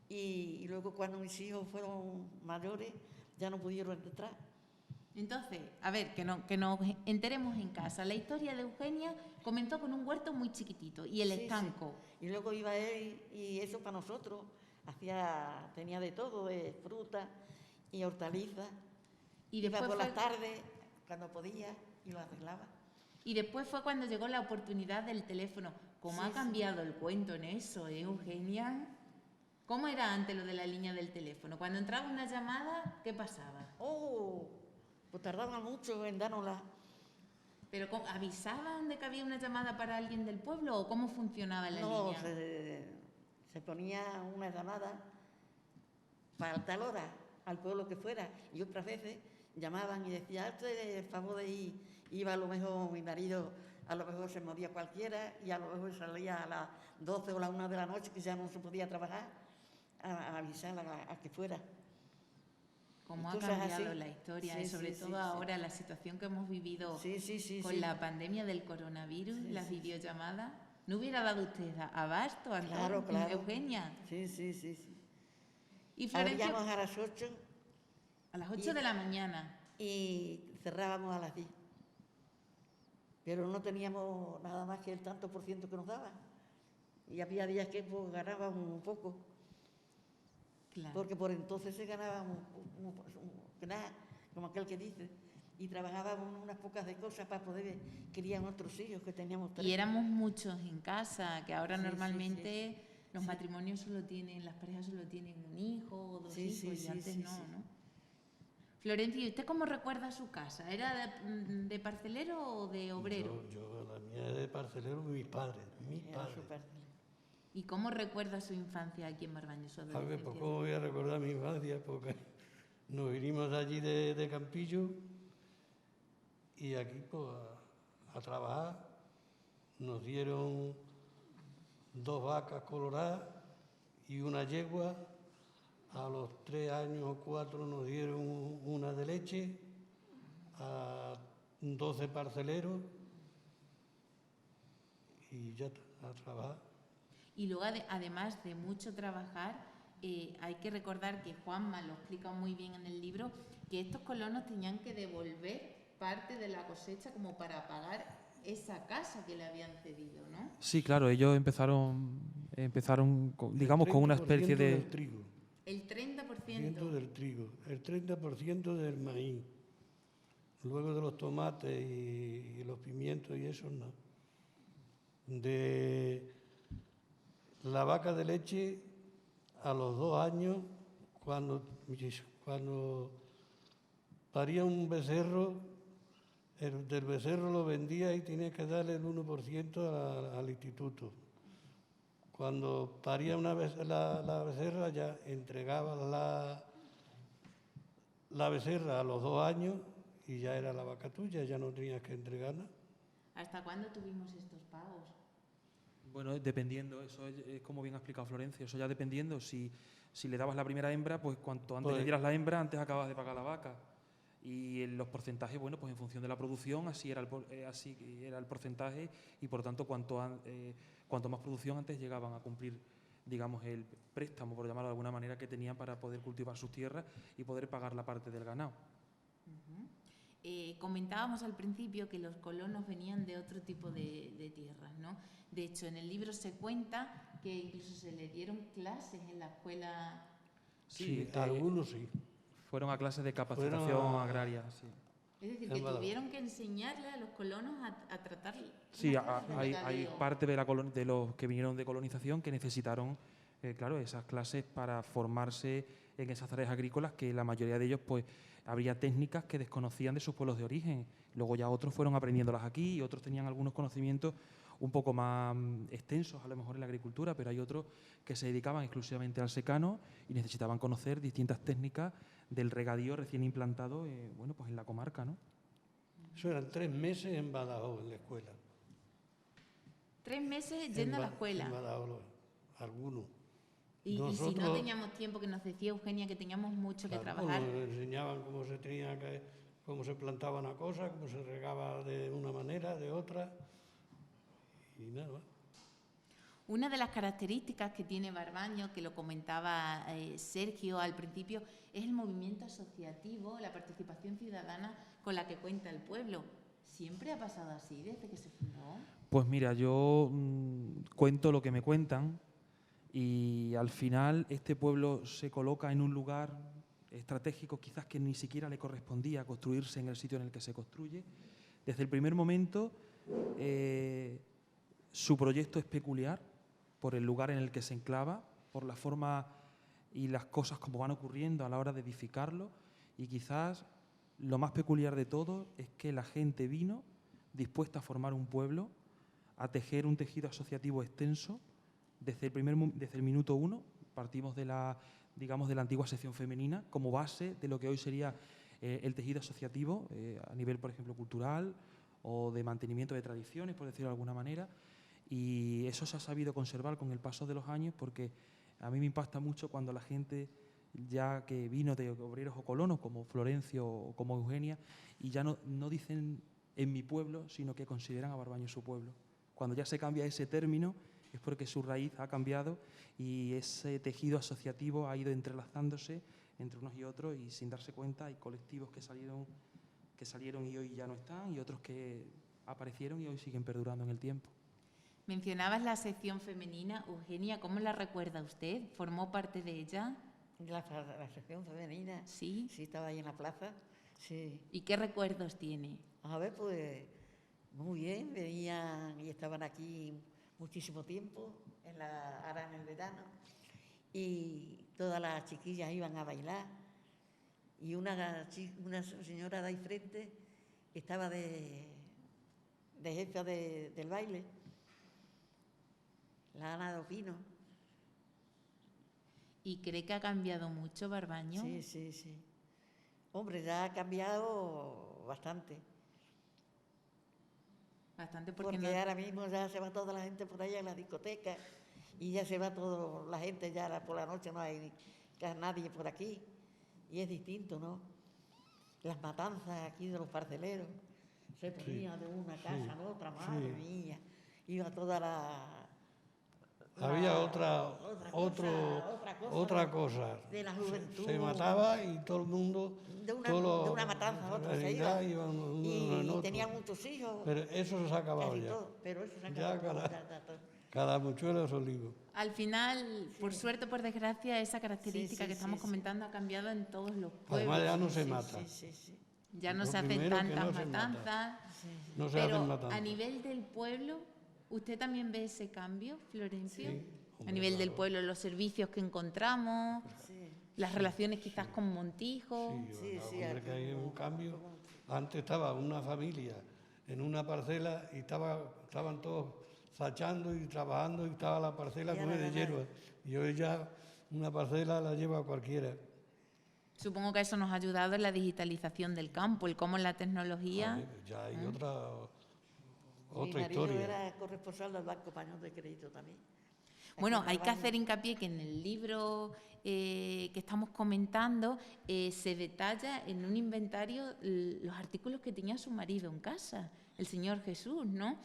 Y luego cuando mis hijos fueron mayores, ya no pudieron entrar. Entonces, a ver, que nos enteremos en casa. La historia de Eugenia comenzó con un huerto muy chiquitito y el estanco. Sí. Y luego iba él y eso para nosotros. Tenía de todo, de fruta y hortalizas. Y iba por las tardes, cuando podía, y lo arreglaba. Y después fue cuando llegó la oportunidad del teléfono. ¿Cómo ha cambiado el cuento en eso, Eugenia? ¿Cómo era antes lo de la línea del teléfono? Cuando entraba una llamada, ¿qué pasaba? Pues tardaban mucho en dárnosla. ¿Pero avisaban de que había una llamada para alguien del pueblo o cómo funcionaba la línea? No, se ponía una llamada para tal hora al pueblo que fuera. Y otras veces llamaban y decían, hazte el favor de ir. Iba a lo mejor mi marido, a lo mejor se movía cualquiera y a lo mejor salía a las 12 o las 1 de la noche, que ya no se podía trabajar, a avisar a que fuera. Cómo ha cosas cambiado así. la historia Sí, y sobre sí, todo sí, ahora la situación que hemos vivido con sí. la pandemia del coronavirus, Sí, las sí. videollamadas. ¿No hubiera dado usted abasto, Antonio, Claro. Eugenia? Sí. Y Florencia, Abríamos a las 8 a las 8 de la mañana. y cerrábamos a las 10. Pero no teníamos nada más que el tanto por ciento que nos daban. Y había días que pues, ganábamos un poco, Claro. porque por entonces se ganaba nada, como aquel que dice, y trabajábamos unas pocas de cosas para poder criar nuestros hijos, que teníamos 3. Y éramos muchos en casa, que ahora Sí, normalmente los Sí. matrimonios solo tienen, las parejas solo tienen un hijo o 2 Sí, hijos, sí, y antes sí, no, sí. ¿no? Florencia, ¿y usted cómo recuerda su casa? ¿Era de parcelero o de obrero? Yo, la mía es de parcelero, mis padres. ¿Y cómo recuerda su infancia aquí en Barbaño, su A ver, adolescencia? pues cómo voy a recordar mi infancia, porque nos vinimos de allí de Campillo y aquí pues a trabajar. Nos dieron 2 vacas coloradas y una yegua. A los 3 años o 4 nos dieron una de leche, a 12 parceleros y ya está, a trabajar. Y luego, además de mucho trabajar, hay que recordar que Juanma lo explica muy bien en el libro, que estos colonos tenían que devolver parte de la cosecha como para pagar esa casa que le habían cedido, ¿no? Sí, claro, ellos empezaron digamos, con una especie de... Del trigo. El 30%. Del trigo, el 30% del maíz. Luego de los tomates y los pimientos y eso no. De la vaca de leche a los 2 años, cuando paría un becerro, del becerro lo vendía y tenía que darle el 1% al instituto. Cuando paría una vez la becerra, ya entregaba la becerra a los 2 años y ya era la vaca tuya, ya no tenías que entregarla. ¿Hasta cuándo tuvimos estos pagos? Bueno, dependiendo, eso es como bien ha explicado Florencia, eso ya dependiendo, si le dabas la primera hembra, pues cuanto antes le dieras la hembra, antes acabas de pagar la vaca. Y en los porcentajes, bueno, pues en función de la producción, así era el porcentaje y por tanto cuanto más producción antes llegaban a cumplir, digamos, el préstamo, por llamarlo de alguna manera, que tenían para poder cultivar sus tierras y poder pagar la parte del ganado. Comentábamos al principio que los colonos venían de otro tipo de tierras, ¿no? De hecho, en el libro se cuenta que incluso se le dieron clases en la escuela. Sí, algunos sí. Fueron a clases de capacitación agraria, sí. Es decir, que tuvieron que enseñarle a los colonos a tratar. Sí, hay parte de los que vinieron de colonización que necesitaron, claro, esas clases para formarse en esas tareas agrícolas, que la mayoría de ellos, pues, habría técnicas que desconocían de sus pueblos de origen. Luego ya otros fueron aprendiéndolas aquí y otros tenían algunos conocimientos un poco más extensos, a lo mejor en la agricultura, pero hay otros que se dedicaban exclusivamente al secano y necesitaban conocer distintas técnicas del regadío recién implantado, bueno, pues en la comarca, ¿no? Eso eran 3 meses en Badajoz, en la escuela. 3 meses yendo a la escuela. En Badajoz, algunos. Y si no teníamos tiempo, que nos decía Eugenia que teníamos mucho que trabajar. Nos enseñaban cómo se plantaba una cosa, cómo se regaba de una manera, de otra, y nada más. Una de las características que tiene Barbaño, que lo comentaba Sergio al principio, es el movimiento asociativo, la participación ciudadana con la que cuenta el pueblo. ¿Siempre ha pasado así desde que se fundó? Pues mira, yo cuento lo que me cuentan y al final este pueblo se coloca en un lugar estratégico quizás que ni siquiera le correspondía construirse en el sitio en el que se construye. Desde el primer momento su proyecto es peculiar por el lugar en el que se enclava, por la forma y las cosas como van ocurriendo a la hora de edificarlo, y quizás lo más peculiar de todo es que la gente vino dispuesta a formar un pueblo, a tejer un tejido asociativo extenso desde el minuto 1. Partimos de digamos, de la antigua sección femenina como base de lo que hoy sería el tejido asociativo a nivel, por ejemplo, cultural o de mantenimiento de tradiciones, por decirlo de alguna manera. Y eso se ha sabido conservar con el paso de los años, porque a mí me impacta mucho cuando la gente, ya que vino de obreros o colonos como Florencio o como Eugenia, y ya no dicen en mi pueblo, sino que consideran a Barbaño su pueblo. Cuando ya se cambia ese término es porque su raíz ha cambiado y ese tejido asociativo ha ido entrelazándose entre unos y otros, y sin darse cuenta hay colectivos que salieron y hoy ya no están, y otros que aparecieron y hoy siguen perdurando en el tiempo. Mencionabas la sección femenina. Eugenia, ¿cómo la recuerda usted? ¿Formó parte de ella? La sección femenina. Sí. Sí, estaba ahí en la plaza. Sí. ¿Y qué recuerdos tiene? A ver, pues muy bien, venían y estaban aquí muchísimo tiempo, ahora en el verano, y todas las chiquillas iban a bailar, y una señora de ahí frente estaba de jefa del baile, la Ana Dopino. ¿Y cree que ha cambiado mucho Barbaño? Sí, sí, sí. Hombre, ya ha cambiado bastante. Bastante porque ahora mismo ya se va toda la gente por allá en la discoteca y ya se va toda la gente, ya por la noche no hay nadie por aquí, y es distinto, ¿no? Las matanzas aquí de los parceleros, se ponía de una casa a otra, madre mía, iba toda había otra cosa. De la juventud. Se mataba y todo el mundo... De una matanza a otra se iba. Y tenían muchos hijos. Pero eso se ha acabado ya. Pero eso se ha acabado. Cada muchuelo es olivo. Al final, por suerte o por desgracia, esa característica que estamos comentando ha cambiado en todos los pueblos. Además ya no se mata. Ya no se hacen tantas matanzas. No se hacen matanzas. A nivel del pueblo, ¿usted también ve ese cambio, Florencio? Sí, hombre, a nivel del pueblo, los servicios que encontramos, las relaciones quizás con Montijo. Hombre, que hay un cambio. Antes estaba una familia en una parcela y estaban todos sachando y trabajando, y estaba la parcela como de hierba. Y hoy ya una parcela la lleva cualquiera. Supongo que eso nos ha ayudado en la digitalización del campo, el cómo la tecnología... Ya hay otra Mi marido historia. era corresponsal del Banco Español de Crédito también. Bueno, hay que hacer hincapié que en el libro que estamos comentando se detalla en un inventario los artículos que tenía su marido en casa, el señor Jesús, ¿no?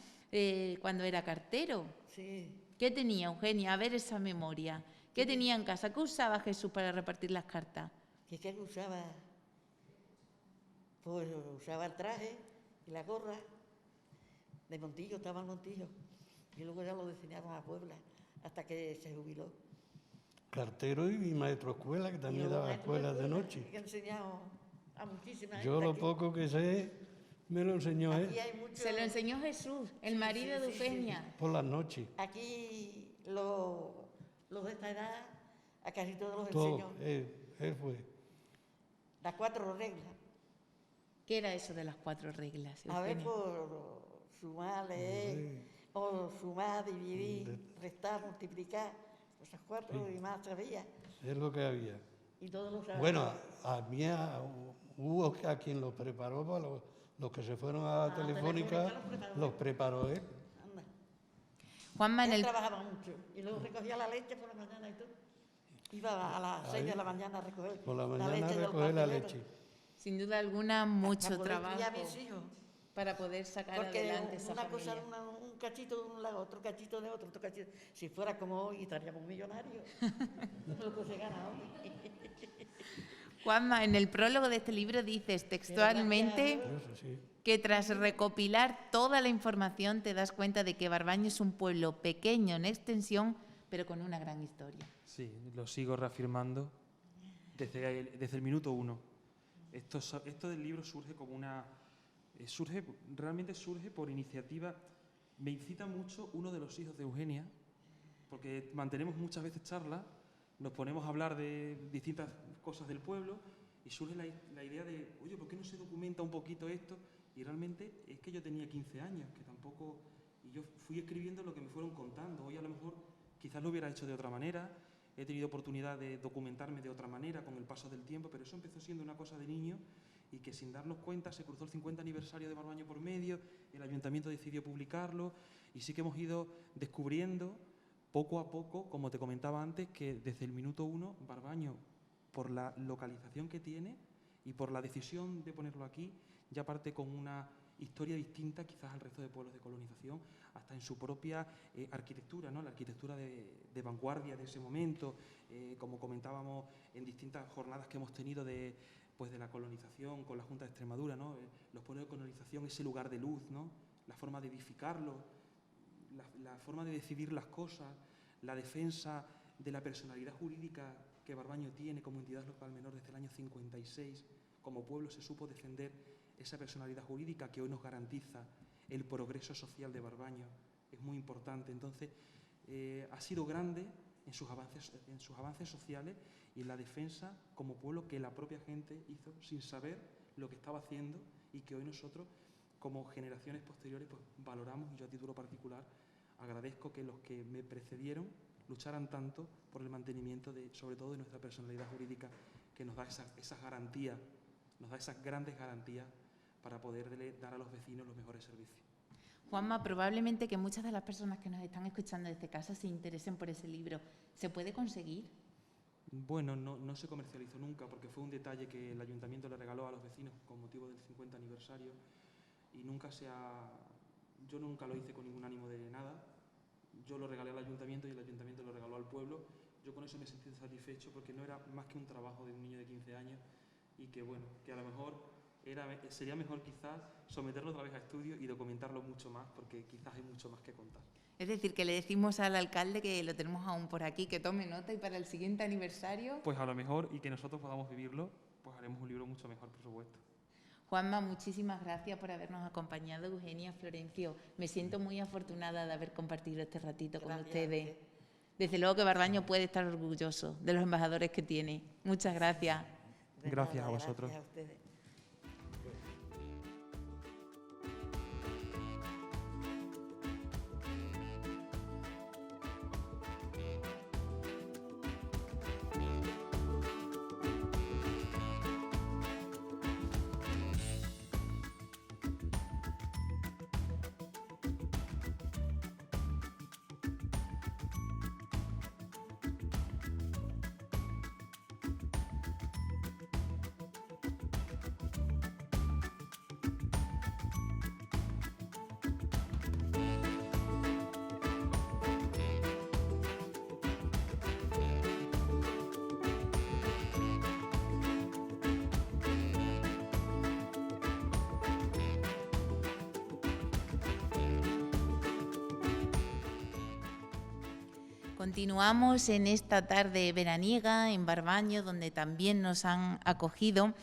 Cuando era cartero. Sí. ¿Qué tenía, Eugenia? A ver esa memoria. ¿Qué tenía en casa? ¿Qué usaba Jesús para repartir las cartas? ¿Qué usaba? Pues usaba el traje y la gorra. De Montijo, estaba en Montijo. Y luego ya lo diseñaron a Puebla, hasta que se jubiló. Cartero y maestro escuela, que también daba escuelas de noche. Que he enseñado a muchísima gente. Yo lo aquí. poco que sé me lo enseñó él. Se lo enseñó Jesús, el marido de Eugenia. Por las noches. Aquí los de esta edad, a casi todos los Todo, enseñó. él fue. Las 4 reglas. ¿Qué era eso de las 4 reglas, Eugenia? A ver, por sumar, leer, o sumar, dividir, restar, multiplicar. Esas 4 y más sabía. Es lo que había. Y todos lo sabían. Bueno, a mí hubo a quien los preparó, para los que se fueron a la Telefónica, los preparó él. Anda. Juanma, Él trabajaba mucho y luego recogía la leche por la mañana y todo. Iba a las 6 de la mañana a recoger Por la mañana leche a del recoger la pastelero. leche. sin duda alguna, mucho Para poder trabajo criar a mis hijos. para poder sacar Porque adelante esa una familia. cosa, un cachito de un lado, otro cachito de otro cachito. Si fuera como hoy, estaríamos millonarios. Lo que se gana hoy. Juanma, en el prólogo de este libro dices textualmente Eso sí. que tras recopilar toda la información te das cuenta de que Barbaño es un pueblo pequeño en extensión, pero con una gran historia. Sí, lo sigo reafirmando desde el minuto 1. Esto del libro surge como realmente surge por iniciativa. Me incita mucho uno de los hijos de Eugenia, porque mantenemos muchas veces charlas, nos ponemos a hablar de distintas cosas del pueblo y surge la idea de, oye, ¿por qué no se documenta un poquito esto? Y realmente es que yo tenía 15 años, que tampoco... Y yo fui escribiendo lo que me fueron contando. Hoy a lo mejor quizás lo hubiera hecho de otra manera, he tenido oportunidad de documentarme de otra manera con el paso del tiempo, pero eso empezó siendo una cosa de niño y que sin darnos cuenta se cruzó el 50 aniversario de Barbaño por medio, el ayuntamiento decidió publicarlo y sí que hemos ido descubriendo poco a poco, como te comentaba antes, que desde el minuto 1 Barbaño, por la localización que tiene y por la decisión de ponerlo aquí, ya parte con una historia distinta quizás al resto de pueblos de colonización, hasta en su propia arquitectura, ¿no? La arquitectura de vanguardia de ese momento, como comentábamos en distintas jornadas que hemos tenido de la colonización con la Junta de Extremadura, ¿no? Los pueblos de colonización, ese lugar de luz, ¿no? La forma de edificarlo, la forma de decidir las cosas, la defensa de la personalidad jurídica que Barbaño tiene como entidad local menor desde el año 56, como pueblo se supo defender esa personalidad jurídica que hoy nos garantiza el progreso social de Barbaño. Es muy importante. Entonces, ha sido grande en sus avances sociales y en la defensa como pueblo que la propia gente hizo sin saber lo que estaba haciendo y que hoy nosotros, como generaciones posteriores, pues valoramos, y yo a título particular agradezco que los que me precedieron lucharan tanto por el mantenimiento, sobre todo de nuestra personalidad jurídica, que nos da esas garantías, nos da esas grandes garantías para poder dar a los vecinos los mejores servicios. Juanma, probablemente que muchas de las personas que nos están escuchando desde casa se interesen por ese libro. ¿Se puede conseguir? Bueno, no se comercializó nunca porque fue un detalle que el ayuntamiento le regaló a los vecinos con motivo del 50 aniversario y yo nunca lo hice con ningún ánimo de nada. Yo lo regalé al ayuntamiento y el ayuntamiento lo regaló al pueblo. Yo con eso me sentí satisfecho porque no era más que un trabajo de un niño de 15 años y que bueno, que a lo mejor sería mejor quizás someterlo otra vez a estudio y documentarlo mucho más porque quizás hay mucho más que contar. Es decir, que le decimos al alcalde que lo tenemos aún por aquí, que tome nota y para el siguiente aniversario... Pues a lo mejor, y que nosotros podamos vivirlo, pues haremos un libro mucho mejor, por supuesto. Juanma, muchísimas gracias por habernos acompañado. Eugenia, Florencio, me siento muy afortunada de haber compartido este ratito con ustedes. Desde luego que Barbaño puede estar orgulloso de los embajadores que tiene. Muchas gracias. Gracias a vosotros. Gracias a ustedes. Continuamos en esta tarde veraniega en Barbaño, donde también nos han acogido.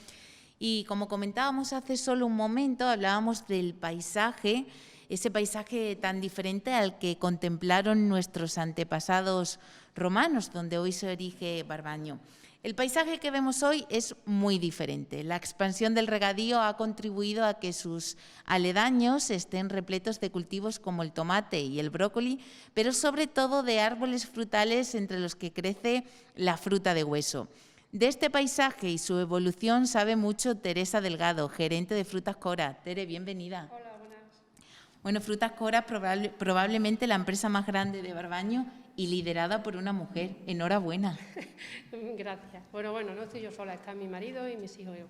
Y como comentábamos hace solo un momento, hablábamos del paisaje, ese paisaje tan diferente al que contemplaron nuestros antepasados romanos, donde hoy se erige Barbaño. El paisaje que vemos hoy es muy diferente. La expansión del regadío ha contribuido a que sus aledaños estén repletos de cultivos como el tomate y el brócoli, pero sobre todo de árboles frutales entre los que crece la fruta de hueso. De este paisaje y su evolución sabe mucho Teresa Delgado, gerente de Frutas Cora. Tere, bienvenida. Hola, buenas. Bueno, Frutas Cora probablemente la empresa más grande de Barbaño y liderada por una mujer. Enhorabuena. Gracias. Bueno, no estoy yo sola, está mi marido y mis hijos. Yo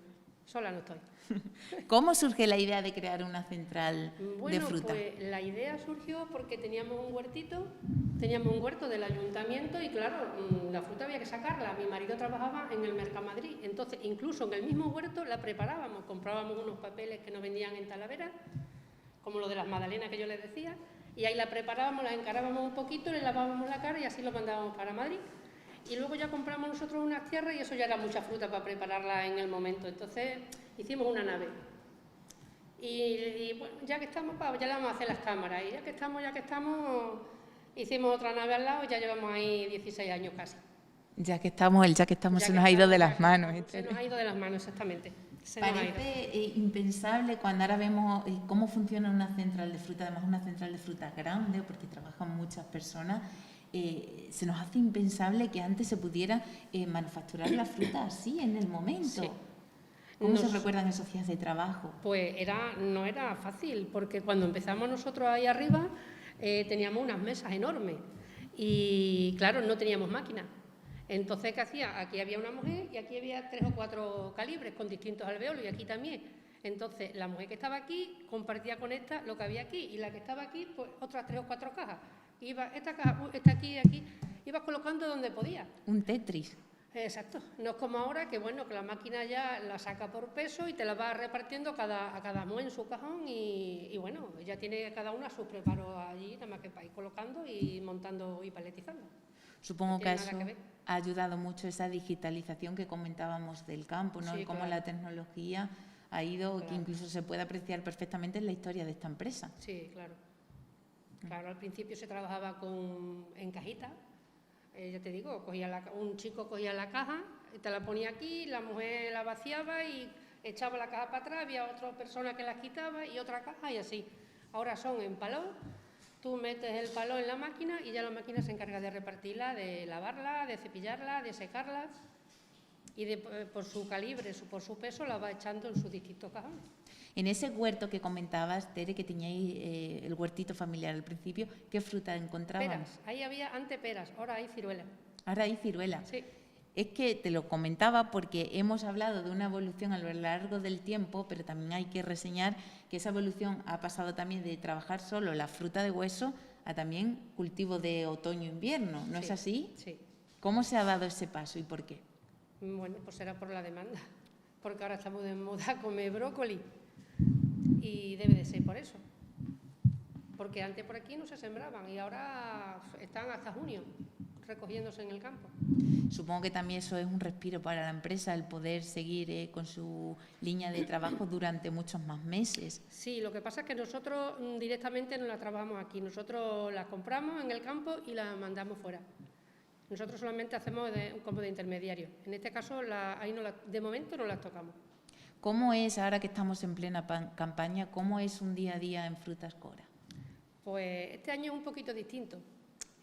sola no estoy. ¿Cómo surge la idea de crear una central de fruta? Pues la idea surgió porque teníamos un huertito, teníamos un huerto del ayuntamiento y claro, la fruta había que sacarla. Mi marido trabajaba en el Mercamadrid, entonces incluso en el mismo huerto la preparábamos, comprábamos unos papeles que nos vendían en Talavera, como lo de las magdalenas que yo les decía, y ahí la preparábamos, la encarábamos un poquito, le lavábamos la cara y así lo mandábamos para Madrid. Y luego ya compramos nosotros unas tierras y eso ya era mucha fruta para prepararla en el momento. Entonces hicimos una nave. Y bueno, ya que estamos, ya le vamos a hacer las cámaras. Y ya que estamos, hicimos otra nave al lado y ya llevamos ahí 16 años casi. Ya que estamos se nos ha ido de las manos. Se nos ha ido de las manos, exactamente. Parece impensable cuando ahora vemos cómo funciona una central de fruta, además una central de fruta grande, porque trabajan muchas personas. se nos hace impensable que antes se pudiera manufacturar la fruta así, en el momento. Sí. ¿Cómo se recuerdan esos días de trabajo? Pues no era fácil, porque cuando empezamos nosotros ahí arriba teníamos unas mesas enormes y, claro, no teníamos máquina. Entonces, ¿qué hacía? Aquí había una mujer y aquí había 3 o 4 calibres con distintos alveolos y aquí también. Entonces, la mujer que estaba aquí compartía con esta lo que había aquí y la que estaba aquí, pues otras 3 o 4 cajas. Iba esta caja, esta aquí y aquí, ibas colocando donde podía. Un Tetris. Exacto. No es como ahora que, bueno, que la máquina ya la saca por peso y te la va repartiendo a cada mujer en su cajón y bueno, ya tiene cada una sus preparos allí, nada más que para ir colocando y montando y paletizando. Supongo No que tiene eso nada que ver. ha ayudado mucho esa digitalización que comentábamos del campo, ¿no? Sí, Y cómo claro. la tecnología ha ido, que Claro. incluso se puede apreciar perfectamente en la historia de esta empresa. Sí, claro. Claro, al principio se trabajaba en cajitas. Ya te digo, un chico cogía la caja, te la ponía aquí, la mujer la vaciaba y echaba la caja para atrás, había otra persona que la quitaba y otra caja y así. Ahora son en palón, tú metes el palón en la máquina y ya la máquina se encarga de repartirla, de lavarla, de cepillarla, de secarla y por su calibre, por su peso, la va echando en sus distintos cajones. En ese huerto que comentabas, Tere, que teníais el huertito familiar al principio, ¿qué fruta encontrábamos? Peras, ahí había antes peras, ahora hay ciruelas. Ahora hay ciruela. Sí. Es que te lo comentaba porque hemos hablado de una evolución a lo largo del tiempo, pero también hay que reseñar que esa evolución ha pasado también de trabajar solo la fruta de hueso a también cultivo de otoño-invierno, ¿no es así? Sí. ¿Cómo se ha dado ese paso y por qué? Bueno, pues será por la demanda, porque ahora estamos de moda comer brócoli y debe de ser por eso. Porque antes por aquí no se sembraban y ahora están hasta junio recogiéndose en el campo. Supongo que también eso es un respiro para la empresa, el poder seguir con su línea de trabajo durante muchos más meses. Sí, lo que pasa es que nosotros directamente no la trabajamos aquí, nosotros las compramos en el campo y las mandamos fuera. Nosotros solamente hacemos como de intermediario. En este caso, de momento no las tocamos. ¿Cómo es, ahora que estamos en plena campaña, cómo es un día a día en Frutas Cora? Pues este año es un poquito distinto.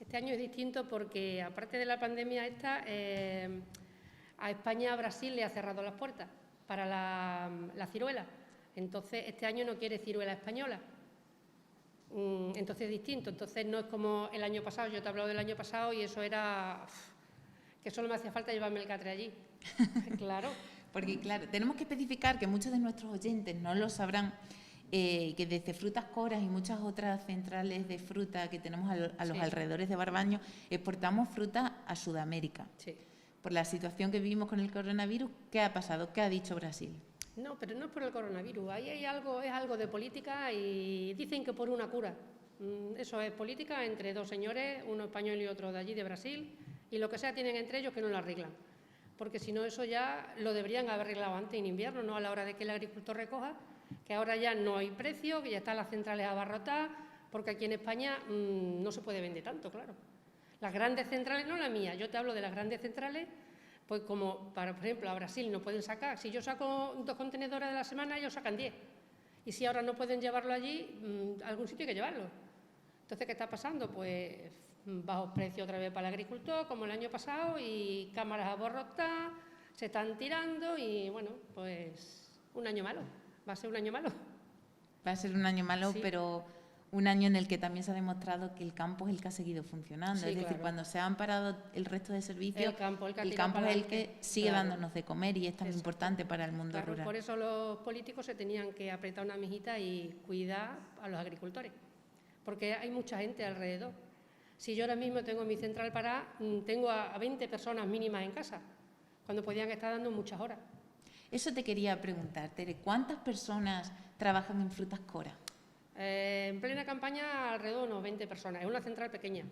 Este año es distinto porque, aparte de la pandemia esta, a España, a Brasil le ha cerrado las puertas para la ciruela. Entonces, este año no quiere ciruela española. Entonces es distinto. Entonces no es como el año pasado. Yo te he hablado del año pasado y eso era que solo me hacía falta llevarme el catre allí. Claro. Porque, claro, tenemos que especificar que muchos de nuestros oyentes no lo sabrán, que desde Frutas Coras y muchas otras centrales de fruta que tenemos a los alrededores de Barbaño, exportamos fruta a Sudamérica. Sí. Por la situación que vivimos con el coronavirus, ¿qué ha pasado? ¿Qué ha dicho Brasil? No, pero no es por el coronavirus. Ahí es algo de política y dicen que por una cura. Eso es política entre dos señores, uno español y otro de allí, de Brasil, y lo que sea tienen entre ellos que no lo arreglan. Porque si no, eso ya lo deberían haber arreglado antes en invierno, no a la hora de que el agricultor recoja, que ahora ya no hay precio, que ya están las centrales abarrotadas, porque aquí en España no se puede vender tanto, claro. Las grandes centrales, no la mía, yo te hablo de las grandes centrales, pues como, por ejemplo, a Brasil no pueden sacar, si yo saco 2 contenedores de la semana, ellos sacan 10. Y si ahora no pueden llevarlo allí, a algún sitio hay que llevarlo. Entonces, ¿qué está pasando? Pues bajos precios otra vez para el agricultor, como el año pasado, y cámaras abarrotadas, se están tirando y, bueno, pues un año malo. Va a ser un año malo. Va a ser un año malo, Sí. pero un año en el que también se ha demostrado que el campo es el que ha seguido funcionando. Sí, es decir, claro. cuando se han parado el resto de servicios, El campo es para el que adelante. sigue Claro. dándonos de comer y es tan Exacto. importante para el mundo Claro, rural. por eso los políticos se tenían que apretar una mijita y cuidar a los agricultores, porque hay mucha gente alrededor. Si yo ahora mismo tengo mi central parada, tengo a 20 personas mínimas en casa, cuando podían estar dando muchas horas. Eso te quería preguntar, Tere, ¿cuántas personas trabajan en Frutas Cora? En plena campaña alrededor de unos 20 personas, es una central pequeña,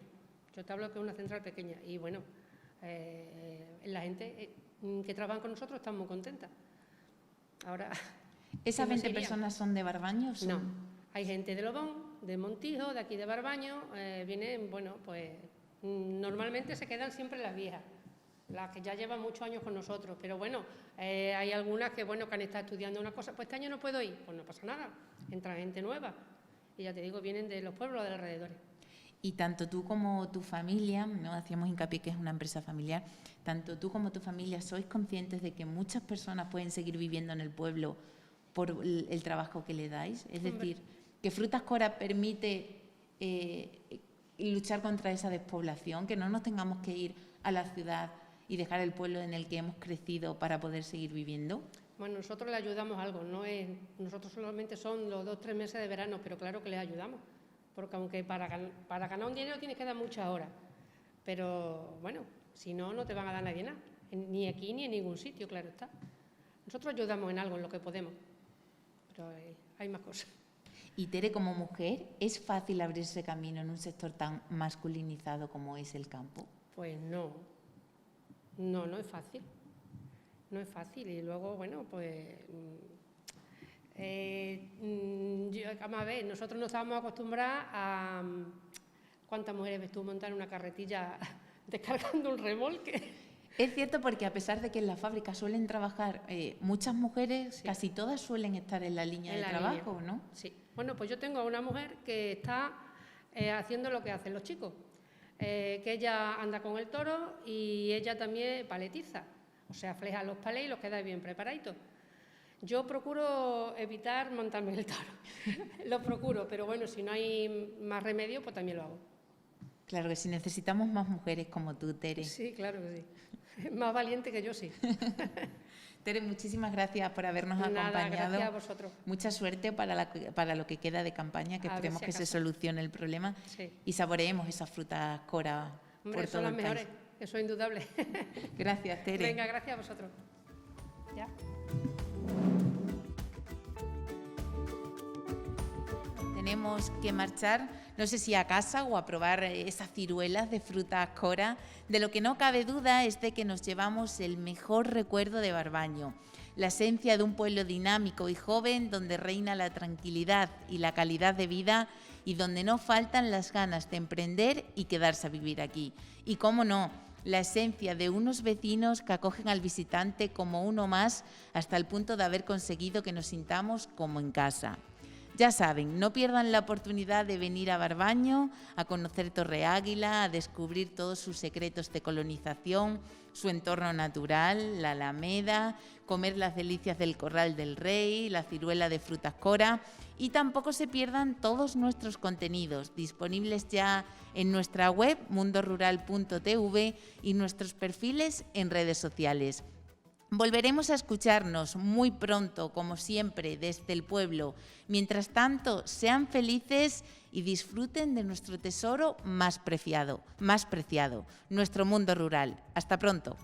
yo te hablo que es una central pequeña y bueno, la gente que trabaja con nosotros está muy contenta. Ahora, ¿Esas ¿quién 20 sería? personas son de Barbaño? ¿Son? No, hay gente de Lobón, de Montijo, de aquí de Barbaño, vienen, bueno, pues normalmente se quedan siempre las viejas, las que ya llevan muchos años con nosotros, pero bueno, hay algunas que, bueno, que han estado estudiando una cosa, pues este año no puedo ir, pues no pasa nada, entra gente nueva, y ya te digo, vienen de los pueblos de alrededor. Y tanto tú como tu familia, ¿no? Hacíamos hincapié que es una empresa familiar, tanto tú como tu familia sois conscientes de que muchas personas pueden seguir viviendo en el pueblo por el trabajo que le dais. Es decir, que Frutas Cora permite luchar contra esa despoblación, que no nos tengamos que ir a la ciudad y dejar el pueblo en el que hemos crecido para poder seguir viviendo. Bueno, nosotros le ayudamos algo, no es, nosotros solamente son los 2 o 3 meses de verano, pero claro que les ayudamos, porque aunque para ganar un dinero tienes que dar muchas horas, pero bueno, si no, no te van a dar nadie nada, ni aquí ni en ningún sitio, claro está. Nosotros ayudamos en algo, en lo que podemos, pero hay más cosas. Y Tere, como mujer, ¿es fácil abrirse camino en un sector tan masculinizado como es el campo? Pues no, no es fácil. No es fácil y luego, bueno, pues, vamos a ver, nosotros no estábamos acostumbradas a, ¿cuántas mujeres ves tú montar una carretilla descargando un remolque? Es cierto, porque a pesar de que en la fábrica suelen trabajar muchas mujeres, Sí. casi todas suelen estar en la línea de trabajo, ¿no? Sí, bueno, pues yo tengo a una mujer que está haciendo lo que hacen los chicos, que ella anda con el toro y ella también paletiza. O sea, fleja los palés y los queda bien preparaditos. Yo procuro evitar montarme el toro. Lo procuro, pero bueno, si no hay más remedio, pues también lo hago. Claro que sí, necesitamos más mujeres como tú, Tere. Sí, claro que sí. Más valiente que yo, sí. Tere, muchísimas gracias por habernos Nada, acompañado. gracias a vosotros. Mucha suerte para lo que queda de campaña, que A ver esperemos si que se acaso. solucione solucione el problema Sí. y saboreemos esas frutas Cora Hombre, por todo son las el mejores, país. eso es indudable. Gracias, Tere. Venga, gracias a vosotros. Ya. Tenemos que marchar, no sé si a casa o a probar esas ciruelas de frutas Cora. De lo que no cabe duda es de que nos llevamos el mejor recuerdo de Barbaño, la esencia de un pueblo dinámico y joven donde reina la tranquilidad y la calidad de vida y donde no faltan las ganas de emprender y quedarse a vivir aquí. Y cómo no, la esencia de unos vecinos que acogen al visitante como uno más hasta el punto de haber conseguido que nos sintamos como en casa. Ya saben, no pierdan la oportunidad de venir a Barbaño, a conocer Torre Águila, a descubrir todos sus secretos de colonización, su entorno natural, la Alameda, comer las delicias del Corral del Rey, la ciruela de frutas Cora y tampoco se pierdan todos nuestros contenidos disponibles ya en nuestra web mundorural.tv y nuestros perfiles en redes sociales. Volveremos a escucharnos muy pronto, como siempre, desde el pueblo. Mientras tanto, sean felices y disfruten de nuestro tesoro más preciado, nuestro mundo rural. Hasta pronto.